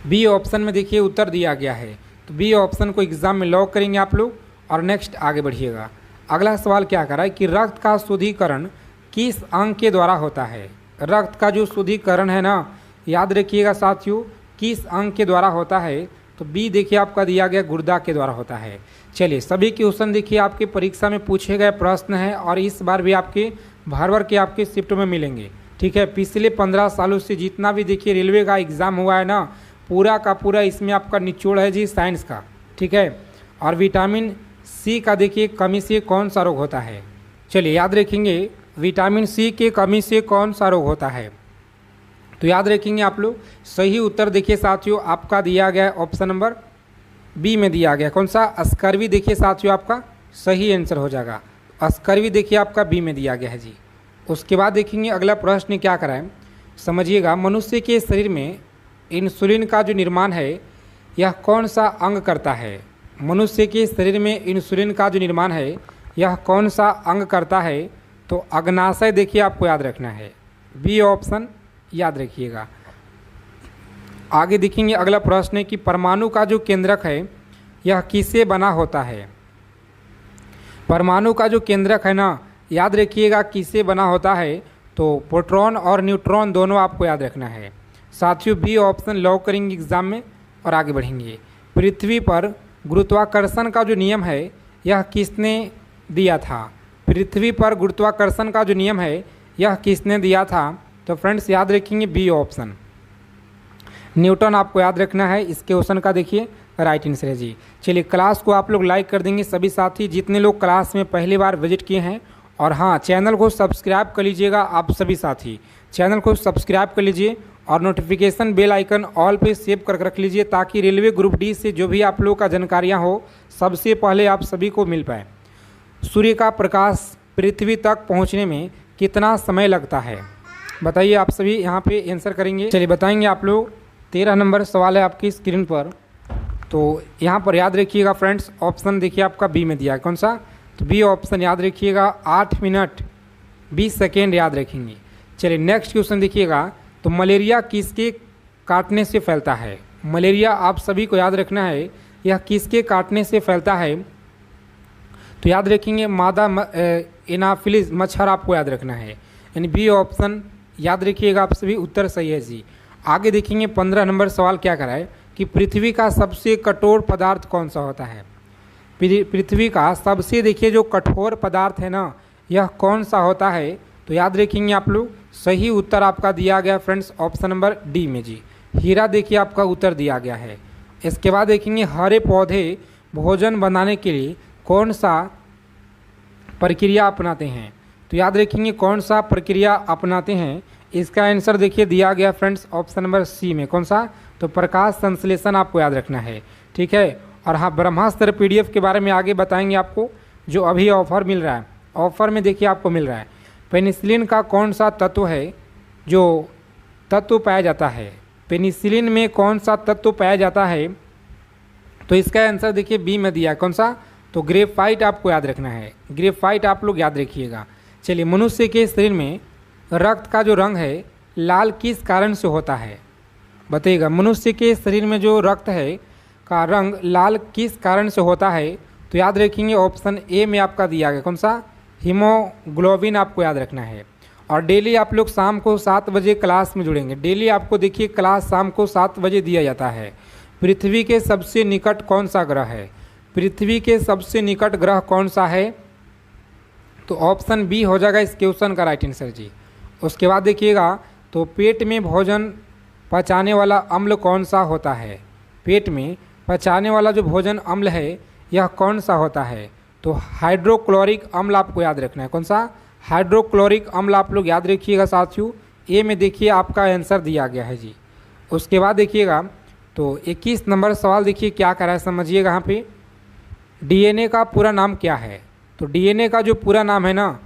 बी ऑप्शन में देखिए उत्तर दिया गया है। तो बी ऑप्शन को एग्जाम में लॉक करेंगे आप लोग और नेक्स्ट आगे बढ़िएगा। अगला सवाल क्या कर रहा है कि रक्त का शुद्धिकरण किस अंग के द्वारा होता है। रक्त का जो शुद्धिकरण है ना, याद रखिएगा साथियों किस अंग के द्वारा होता है। तो बी देखिए आपका दिया गया गुर्दा के द्वारा होता है। चलिए सभी क्वेश्चन देखिए आपके परीक्षा में पूछे गए प्रश्न हैं और इस बार भी आपके भर भर के आपके शिफ्ट में मिलेंगे, ठीक है। पिछले 15 सालों से जितना भी देखिए रेलवे का एग्ज़ाम हुआ है ना, पूरा का पूरा इसमें आपका निचोड़ है जी साइंस का, ठीक है। और विटामिन सी का देखिए कमी से कौन सा रोग होता है। चलिए याद रखेंगे विटामिन सी के कमी से कौन सा रोग होता है। तो याद रखेंगे आप लोग सही उत्तर देखिए साथियों आपका दिया गया है ऑप्शन नंबर बी में दिया गया। कौन सा? स्कर्वी देखिए साथियों आपका सही आंसर हो जाएगा। स्कर्वी देखिए आपका बी में दिया गया है जी। उसके बाद देखेंगे अगला प्रश्न क्या कराएं, समझिएगा। मनुष्य के शरीर में इंसुलिन का जो निर्माण है यह कौन सा अंग करता है। मनुष्य के शरीर में इंसुलिन का जो निर्माण है यह कौन सा अंग करता है। तो अग्नाशय देखिए आपको याद रखना है, बी ऑप्शन याद रखिएगा। आगे देखेंगे अगला प्रश्न है कि परमाणु का जो केंद्रक है यह किससे बना होता है। परमाणु का जो केंद्रक है ना, याद रखिएगा किससे बना होता है। तो प्रोटॉन और न्यूट्रॉन दोनों आपको याद रखना है साथियों। बी ऑप्शन लॉक करेंगे एग्जाम में और आगे बढ़ेंगे। पृथ्वी पर गुरुत्वाकर्षण का जो नियम है यह किसने दिया था। पृथ्वी पर गुरुत्वाकर्षण का जो नियम है यह किसने दिया था। तो फ्रेंड्स याद रखेंगे बी ऑप्शन, न्यूटन आपको याद रखना है। इसके क्वेश्चन का देखिए राइट आंसर है जी। चलिए क्लास को आप लोग लाइक कर देंगे सभी साथी जितने लोग क्लास में पहली बार विजिट किए हैं, और हाँ चैनल को सब्सक्राइब कर लीजिएगा आप सभी साथी, चैनल को सब्सक्राइब कर लीजिए और नोटिफिकेशन बेल आइकन ऑल पे सेव कर रख लीजिए ताकि रेलवे ग्रुप डी से जो भी आप लोग का जानकारियाँ हो सबसे पहले आप सभी को मिल पाए। सूर्य का प्रकाश पृथ्वी तक पहुँचने में कितना समय लगता है, बताइए आप सभी यहाँ पे आंसर करेंगे। चलिए बताएंगे आप लोग। 13 नंबर सवाल है आपकी स्क्रीन पर, तो यहाँ पर याद रखिएगा फ्रेंड्स, ऑप्शन देखिए आपका बी में दिया है, कौन सा, तो बी ऑप्शन याद रखिएगा 8 मिनट 20 सेकेंड याद रखेंगे। चलिए नेक्स्ट क्वेश्चन देखिएगा, तो मलेरिया किसके काटने से फैलता है, मलेरिया आप सभी को याद रखना है यह किसके काटने से फैलता है, तो याद रखेंगे मादा एनाफिलिस मच्छर आपको याद रखना है, यानी बी ऑप्शन याद रखिएगा आप सभी, उत्तर सही है जी। आगे देखेंगे 15 नंबर सवाल क्या करा है कि पृथ्वी का सबसे कठोर पदार्थ कौन सा होता है, पृथ्वी का सबसे देखिए जो कठोर पदार्थ है ना यह कौन सा होता है, तो याद रखेंगे आप लोग, सही उत्तर आपका दिया गया फ्रेंड्स ऑप्शन नंबर डी में जी, हीरा देखिए आपका उत्तर दिया गया है। इसके बाद देखेंगे हरे पौधे भोजन बनाने के लिए कौन सा प्रक्रिया अपनाते हैं, तो याद रखेंगे कौन सा प्रक्रिया अपनाते हैं, इसका आंसर देखिए दिया गया फ्रेंड्स ऑप्शन नंबर सी में, कौन सा, तो प्रकाश संश्लेषण आपको याद रखना है, ठीक है। और हाँ ब्रह्मास्त्र पीडीएफ के बारे में आगे बताएंगे आपको, जो अभी ऑफर मिल रहा है, ऑफर में देखिए आपको मिल रहा है। पेनिसिलिन का कौन सा तत्व है जो तत्व पाया जाता है, पेनिसिलिन में कौन सा तत्व पाया जाता है, तो इसका आंसर देखिए बी में दिया है, कौन सा, तो ग्रेफाइट आपको याद रखना है, ग्रेफाइट आप लोग याद रखिएगा। चलिए मनुष्य के शरीर में रक्त का जो रंग है लाल किस कारण से होता है, बताइएगा, मनुष्य के शरीर में जो रक्त है का रंग लाल किस कारण से होता है, तो याद रखेंगे ऑप्शन ए में आपका दिया गया, कौन सा, हीमोग्लोबिन आपको याद रखना है। और डेली आप लोग शाम को 7 बजे क्लास में जुड़ेंगे, डेली आपको देखिए क्लास शाम को 7 बजे दिया जाता है। पृथ्वी के सबसे निकट कौन सा ग्रह है, पृथ्वी के सबसे निकट ग्रह कौन सा है, तो ऑप्शन बी हो जाएगा इस क्वेश्चन का राइट आंसर जी। उसके बाद देखिएगा, तो पेट में भोजन पचाने वाला अम्ल कौन सा होता है, पेट में पचाने वाला जो भोजन अम्ल है यह कौन सा होता है, तो हाइड्रोक्लोरिक अम्ल आपको याद रखना है, कौन सा, हाइड्रोक्लोरिक अम्ल आप लोग याद रखिएगा साथियों, ए में देखिए आपका आंसर दिया गया है जी। उसके बाद देखिएगा, तो 21 नंबर सवाल देखिए क्या कर रहा है, समझिएगा यहाँ पे, डीएनए का पूरा नाम क्या है, तो डीएनए का जो पूरा नाम है ना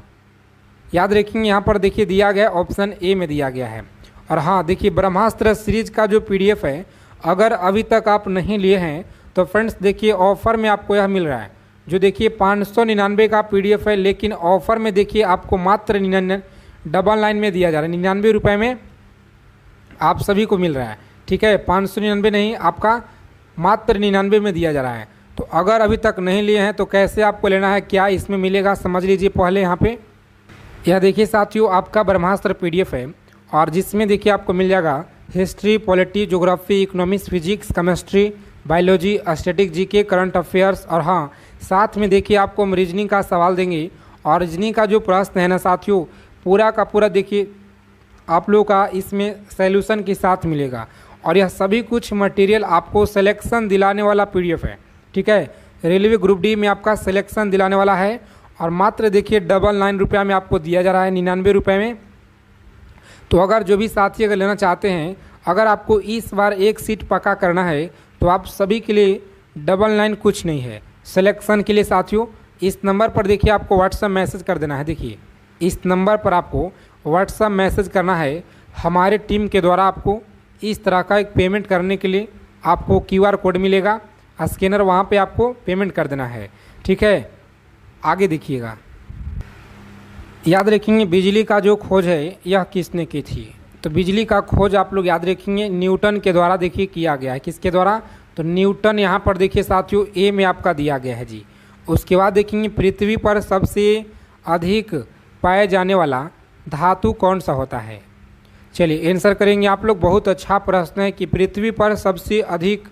याद रखेंगे, यहाँ पर देखिए दिया गया ऑप्शन ए में दिया गया है। और हाँ देखिए ब्रह्मास्त्र सीरीज का जो पीडीएफ है अगर अभी तक आप नहीं लिए हैं तो फ्रेंड्स देखिए ऑफ़र में आपको यह मिल रहा है, जो देखिए 599 का पीडीएफ है, लेकिन ऑफ़र में देखिए आपको मात्र 99 में दिया जा रहा है, 99 रुपये में आप सभी को मिल रहा है, ठीक है, 599 नहीं, आपका मात्र 99 में दिया जा रहा है। तो अगर अभी तक नहीं लिए हैं तो कैसे आपको लेना है, क्या इसमें मिलेगा, समझ लीजिए पहले यहाँ पे। यह देखिए साथियों आपका ब्रह्मास्त्र पीडीएफ है, और जिसमें देखिए आपको मिल जाएगा history, polity, geography, economics, physics, chemistry, biology, static, GK, current affairs, और हाँ साथ में देखिए आपको हम रीजनिंग का सवाल देंगे, और रीजनिंग का जो प्रश्न है ना साथियों पूरा का पूरा देखिए आप लोगों का इसमें सॉल्यूशन के साथ मिलेगा, और यह सभी कुछ मटेरियल आपको सिलेक्शन दिलाने वाला पीडीएफ है, ठीक है, रेलवे ग्रुप डी में आपका सिलेक्शन दिलाने वाला है, और मात्र देखिए 99 रुपया में आपको दिया जा रहा है, 99 रुपये में। तो अगर जो भी साथी अगर लेना चाहते हैं, अगर आपको इस बार एक सीट पक्का करना है तो आप सभी के लिए 99 कुछ नहीं है, सिलेक्शन के लिए साथियों इस नंबर पर देखिए आपको व्हाट्सएप मैसेज कर देना है, देखिए इस नंबर पर आपको व्हाट्सएप मैसेज करना है, हमारे टीम के द्वारा आपको इस तरह का एक पेमेंट करने के लिए आपको QR कोड मिलेगा, स्कैनर वहाँ पे आपको पेमेंट कर देना है, ठीक है। आगे देखिएगा, याद रखेंगे बिजली का जो खोज है यह किसने की थी, तो बिजली का खोज आप लोग याद रखेंगे न्यूटन के द्वारा देखिए किया गया है, किसके द्वारा, तो न्यूटन यहाँ पर देखिए साथियों ए में आपका दिया गया है जी। उसके बाद देखेंगे पृथ्वी पर सबसे अधिक पाए जाने वाला धातु कौन सा होता है, चलिए आंसर करेंगे आप लोग, बहुत अच्छा प्रश्न है कि पृथ्वी पर सबसे अधिक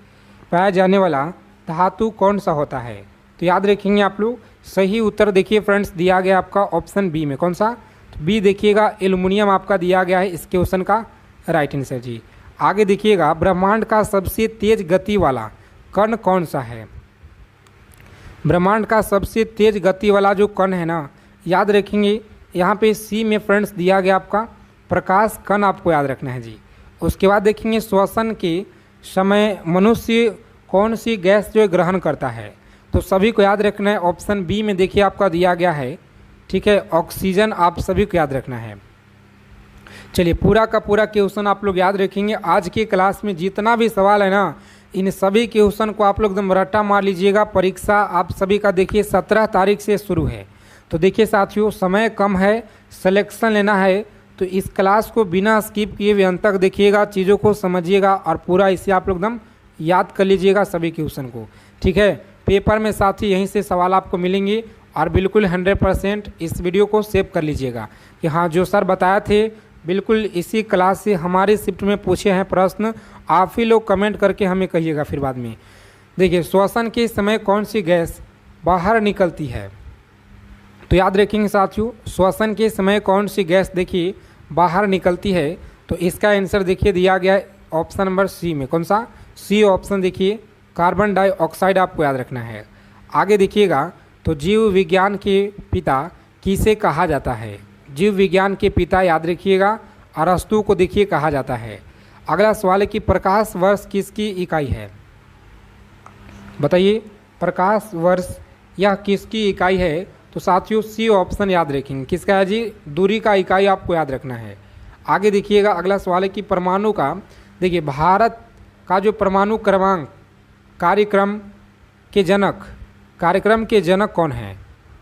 पाया जाने वाला धातु कौन सा होता है, तो याद रखेंगे आप लोग, सही उत्तर देखिए फ्रेंड्स दिया गया आपका ऑप्शन बी में, कौन सा, बी देखिएगा एल्युमिनियम आपका दिया गया है इस क्वेश्चन का राइट आंसर जी। आगे देखिएगा ब्रह्मांड का सबसे तेज गति वाला कण कौन सा है। ब्रह्मांड का सबसे तेज गति वाला जो कण है ना, याद रखेंगे यहाँ पे सी में फ्रेंड्स दिया गया आपका प्रकाश कण, आपको याद रखना है जी। उसके बाद देखेंगे श्वसन के समय मनुष्य कौन सी गैस जो ग्रहण करता है, तो सभी को याद रखना है। ऑप्शन बी में देखिए आपका दिया गया है, ठीक है, ऑक्सीजन, आप सभी को याद रखना है। चलिए पूरा का पूरा क्वेश्चन आप लोग याद रखेंगे। आज की क्लास में जितना भी सवाल है ना, इन सभी क्वेश्चन को आप लोग एकदम रट्टा मार लीजिएगा। परीक्षा आप सभी का देखिए 17 तारीख से शुरू है। तो देखिए साथियों, समय कम है, सिलेक्शन लेना है, तो इस क्लास को बिना स्किप किए हुए अंत तक देखिएगा, चीज़ों को समझिएगा और पूरा इसे आप लोग एकदम याद कर लीजिएगा सभी क्वेश्चन को, ठीक है। पेपर में साथ ही यहीं से सवाल आपको मिलेंगे और बिल्कुल 100% इस वीडियो को सेव कर लीजिएगा कि हाँ जो सर बताए थे बिल्कुल इसी क्लास से हमारे शिफ्ट में पूछे हैं प्रश्न। आप ही लोग कमेंट करके हमें कहिएगा फिर बाद में। देखिए श्वसन के समय कौन सी गैस बाहर निकलती है, तो याद रखेंगे साथियों, श्वसन के समय कौन सी गैस देखिए बाहर निकलती है, तो इसका आंसर देखिए दिया गया है ऑप्शन नंबर सी में। कौन सा? सी ऑप्शन देखिए, कार्बन डाइऑक्साइड, आपको याद रखना है। आगे देखिएगा, तो जीव विज्ञान के पिता किसे कहा जाता है। जीव विज्ञान के पिता याद रखिएगा अरस्तु को देखिए कहा जाता है। अगला सवाल है कि प्रकाश वर्ष किसकी इकाई है, बताइए प्रकाश वर्ष यह किसकी इकाई है, तो साथियों सी ऑप्शन याद रखेंगे, किसका है जी, दूरी का इकाई आपको याद रखना है। आगे देखिएगा अगला सवाल है कि परमाणु का, देखिए भारत का जो परमाणु क्रमांक कार्यक्रम के जनक कौन है,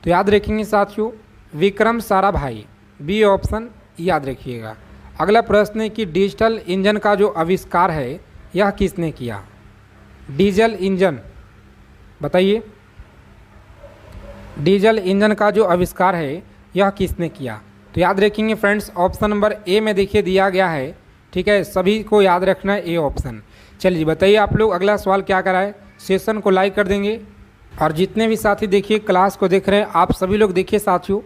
तो याद रखेंगे साथियों विक्रम साराभाई, बी ऑप्शन याद रखिएगा। अगला प्रश्न है कि डिजिटल इंजन का जो आविष्कार है यह किसने किया। डीजल इंजन, बताइए डीजल इंजन का जो आविष्कार है यह किसने किया, तो याद रखेंगे फ्रेंड्स ऑप्शन नंबर ए में देखिए दिया गया है, ठीक है, सभी को याद रखना है ए ऑप्शन। चलिए बताइए आप लोग अगला सवाल क्या कराए, सेशन को लाइक कर देंगे और जितने भी साथी देखिए क्लास को देख रहे हैं आप सभी लोग देखिए साथियों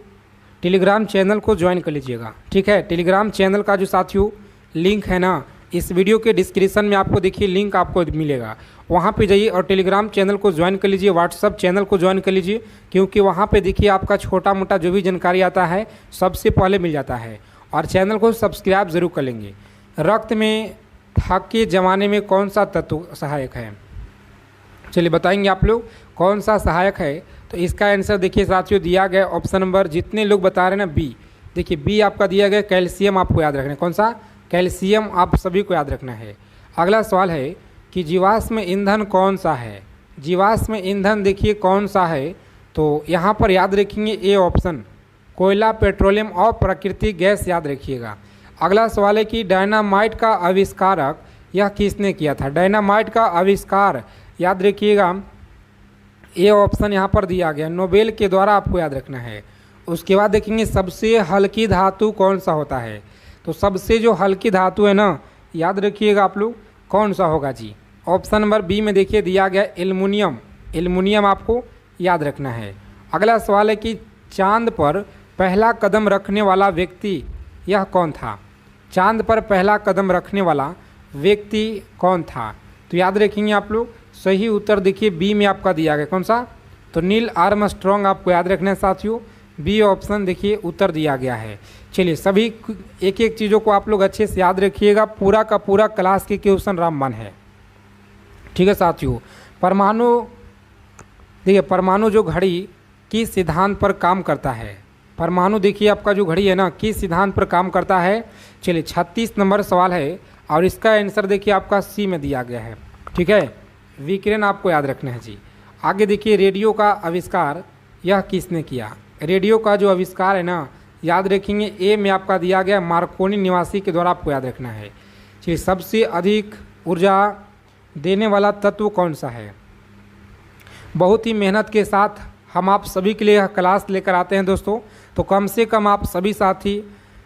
टेलीग्राम चैनल को ज्वाइन कर लीजिएगा, ठीक है। टेलीग्राम चैनल का जो साथियों लिंक है ना, इस वीडियो के डिस्क्रिप्शन में आपको देखिए लिंक आपको मिलेगा, वहाँ पे जाइए और टेलीग्राम चैनल को ज्वाइन कर लीजिए, व्हाट्सअप चैनल को ज्वाइन कर लीजिए, क्योंकि वहाँ पे देखिए आपका छोटा मोटा जो भी जानकारी आता है सबसे पहले मिल जाता है। और चैनल को सब्सक्राइब ज़रूर कर लेंगे। रक्त में थक के जमाने में कौन सा तत्व सहायक है, चलिए बताएंगे आप लोग कौन सा सहायक है, तो इसका आंसर देखिए साथियों दिया गया ऑप्शन नंबर, जितने लोग बता रहे हैं ना बी, देखिए बी आपका दिया गया कैल्शियम, आपको याद रखना है। कौन सा? कैल्शियम, आप सभी को याद रखना है। अगला सवाल है कि जीवाश्म ईंधन कौन सा है। जीवाश्म ईंधन देखिए कौन सा है, तो यहाँ पर याद रखेंगे ए ऑप्शन, कोयला, पेट्रोलियम और प्राकृतिक गैस, याद रखिएगा। अगला सवाल है कि डायनामाइट का आविष्कारक यह किसने किया था। डायनामाइट का आविष्कार याद रखिएगा ए ऑप्शन यहाँ पर दिया गया, नोबेल के द्वारा, आपको याद रखना है। उसके बाद देखेंगे सबसे हल्की धातु कौन सा होता है, तो सबसे जो हल्की धातु है ना, याद रखिएगा आप लोग कौन सा होगा जी। ऑप्शन नंबर बी में देखिए दिया गया एल्युमिनियम, एल्युमिनियम आपको याद रखना है। अगला सवाल है कि चांद पर पहला कदम रखने वाला व्यक्ति यह कौन था। चांद पर पहला कदम रखने वाला व्यक्ति कौन था, तो याद रखेंगे आप लोग, सही उत्तर देखिए बी में आपका दिया गया। कौन सा? तो नील आर्मस्ट्रॉन्ग, आपको याद रखना है साथियों, बी ऑप्शन देखिए उत्तर दिया गया है। चलिए सभी एक एक चीज़ों को आप लोग अच्छे से याद रखिएगा, पूरा का पूरा क्लास के क्वेश्चन रामबाण है, ठीक है साथियों। परमाणु, देखिए परमाणु जो घड़ी किस सिद्धांत पर काम करता है। परमाणु देखिए आपका जो घड़ी है ना किस सिद्धांत पर काम करता है। चलिए 36 नंबर सवाल है और इसका आंसर देखिए आपका सी में दिया गया है, ठीक है, विकिरण, आपको याद रखना है जी। आगे देखिए रेडियो का आविष्कार यह किसने किया। रेडियो का जो आविष्कार है ना, याद रखेंगे ए में आपका दिया गया मार्कोनी निवासी के द्वारा, आपको याद रखना है। चलिए सबसे अधिक ऊर्जा देने वाला तत्व कौन सा है। बहुत ही मेहनत के साथ हम आप सभी के लिए यह क्लास लेकर आते हैं दोस्तों, तो कम से कम आप सभी साथी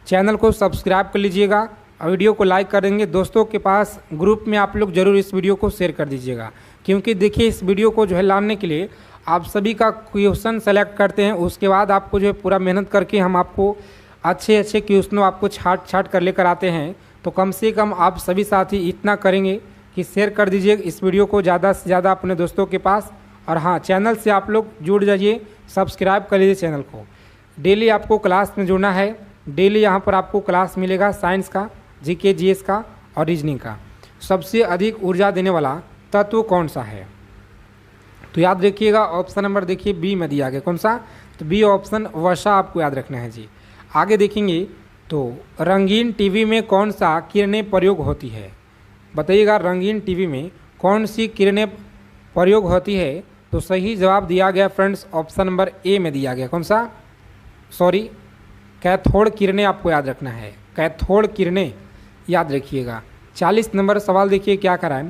चैनल को सब्सक्राइब कर लीजिएगा और वीडियो को लाइक कर देंगे। दोस्तों के पास ग्रुप में आप लोग ज़रूर इस वीडियो को शेयर कर दीजिएगा, क्योंकि देखिए इस वीडियो को जो है लाने के लिए आप सभी का क्वेश्चन सेलेक्ट करते हैं, उसके बाद आपको जो है पूरा मेहनत करके हम आपको अच्छे अच्छे क्वेश्चनों आपको छाट छाट कर लेकर आते हैं। तो कम से कम आप सभी साथी इतना करेंगे कि शेयर कर दीजिए इस वीडियो को ज़्यादा से ज़्यादा अपने दोस्तों के पास। और हाँ, चैनल से आप लोग जुड़ जाइए, सब्सक्राइब कर लीजिए चैनल को। डेली आपको क्लास में जुड़ना है। डेली यहाँ पर आपको क्लास मिलेगा साइंस का, जीके जीएस का और रीजनिंग का। सबसे अधिक ऊर्जा देने वाला तत्व कौन सा है? तो याद रखिएगा, ऑप्शन नंबर देखिए बी में दिया गया। कौन सा? तो बी ऑप्शन वसा आपको याद रखना है जी। आगे देखेंगे तो रंगीन टीवी में कौन सा किरणें प्रयोग होती है? बताइएगा, रंगीन टीवी में कौन सी किरणें प्रयोग होती है? तो सही जवाब दिया गया फ्रेंड्स ऑप्शन नंबर ए में दिया गया। कौन सा? सॉरी, कैथोड किरणें आपको याद रखना है। कैथोड किरणें याद रखिएगा। 40 नंबर सवाल देखिए क्या कराएं,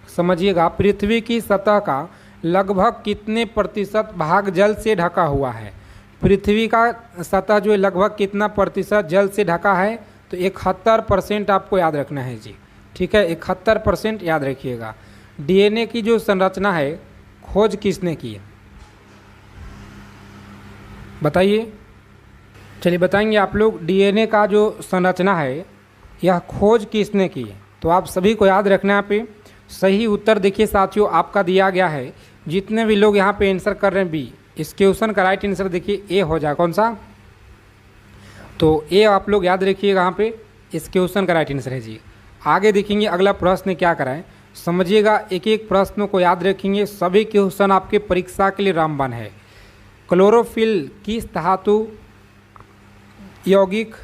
समझिएगा। पृथ्वी की सतह का लगभग कितने प्रतिशत भाग जल से ढका हुआ है? पृथ्वी का सतह जो है लगभग कितना प्रतिशत जल से ढका है? तो 71% आपको याद रखना है जी। ठीक है, 71% याद रखिएगा। डीएनए की जो संरचना है खोज किसने की है? बताइए, चलिए बताएंगे आप लोग। डीएनए का जो संरचना है यह खोज किसने की है? तो आप सभी को याद रखना है। यहाँ पे सही उत्तर देखिए साथियों आपका दिया गया है। जितने भी लोग यहाँ पे आंसर कर रहे हैं बी, इस क्वेश्चन का राइट आंसर देखिए ए हो जाए। कौन सा? तो ए आप लोग याद रखिएगा, यहाँ पे इस क्वेश्चन का राइट आंसर है जी। आगे देखेंगे अगला प्रश्न क्या कराएं, समझिएगा। एक एक प्रश्न को याद रखेंगे, सभी क्वेश्चन आपके परीक्षा के लिए रामबाण है। क्लोरोफिल किस धातु यौगिक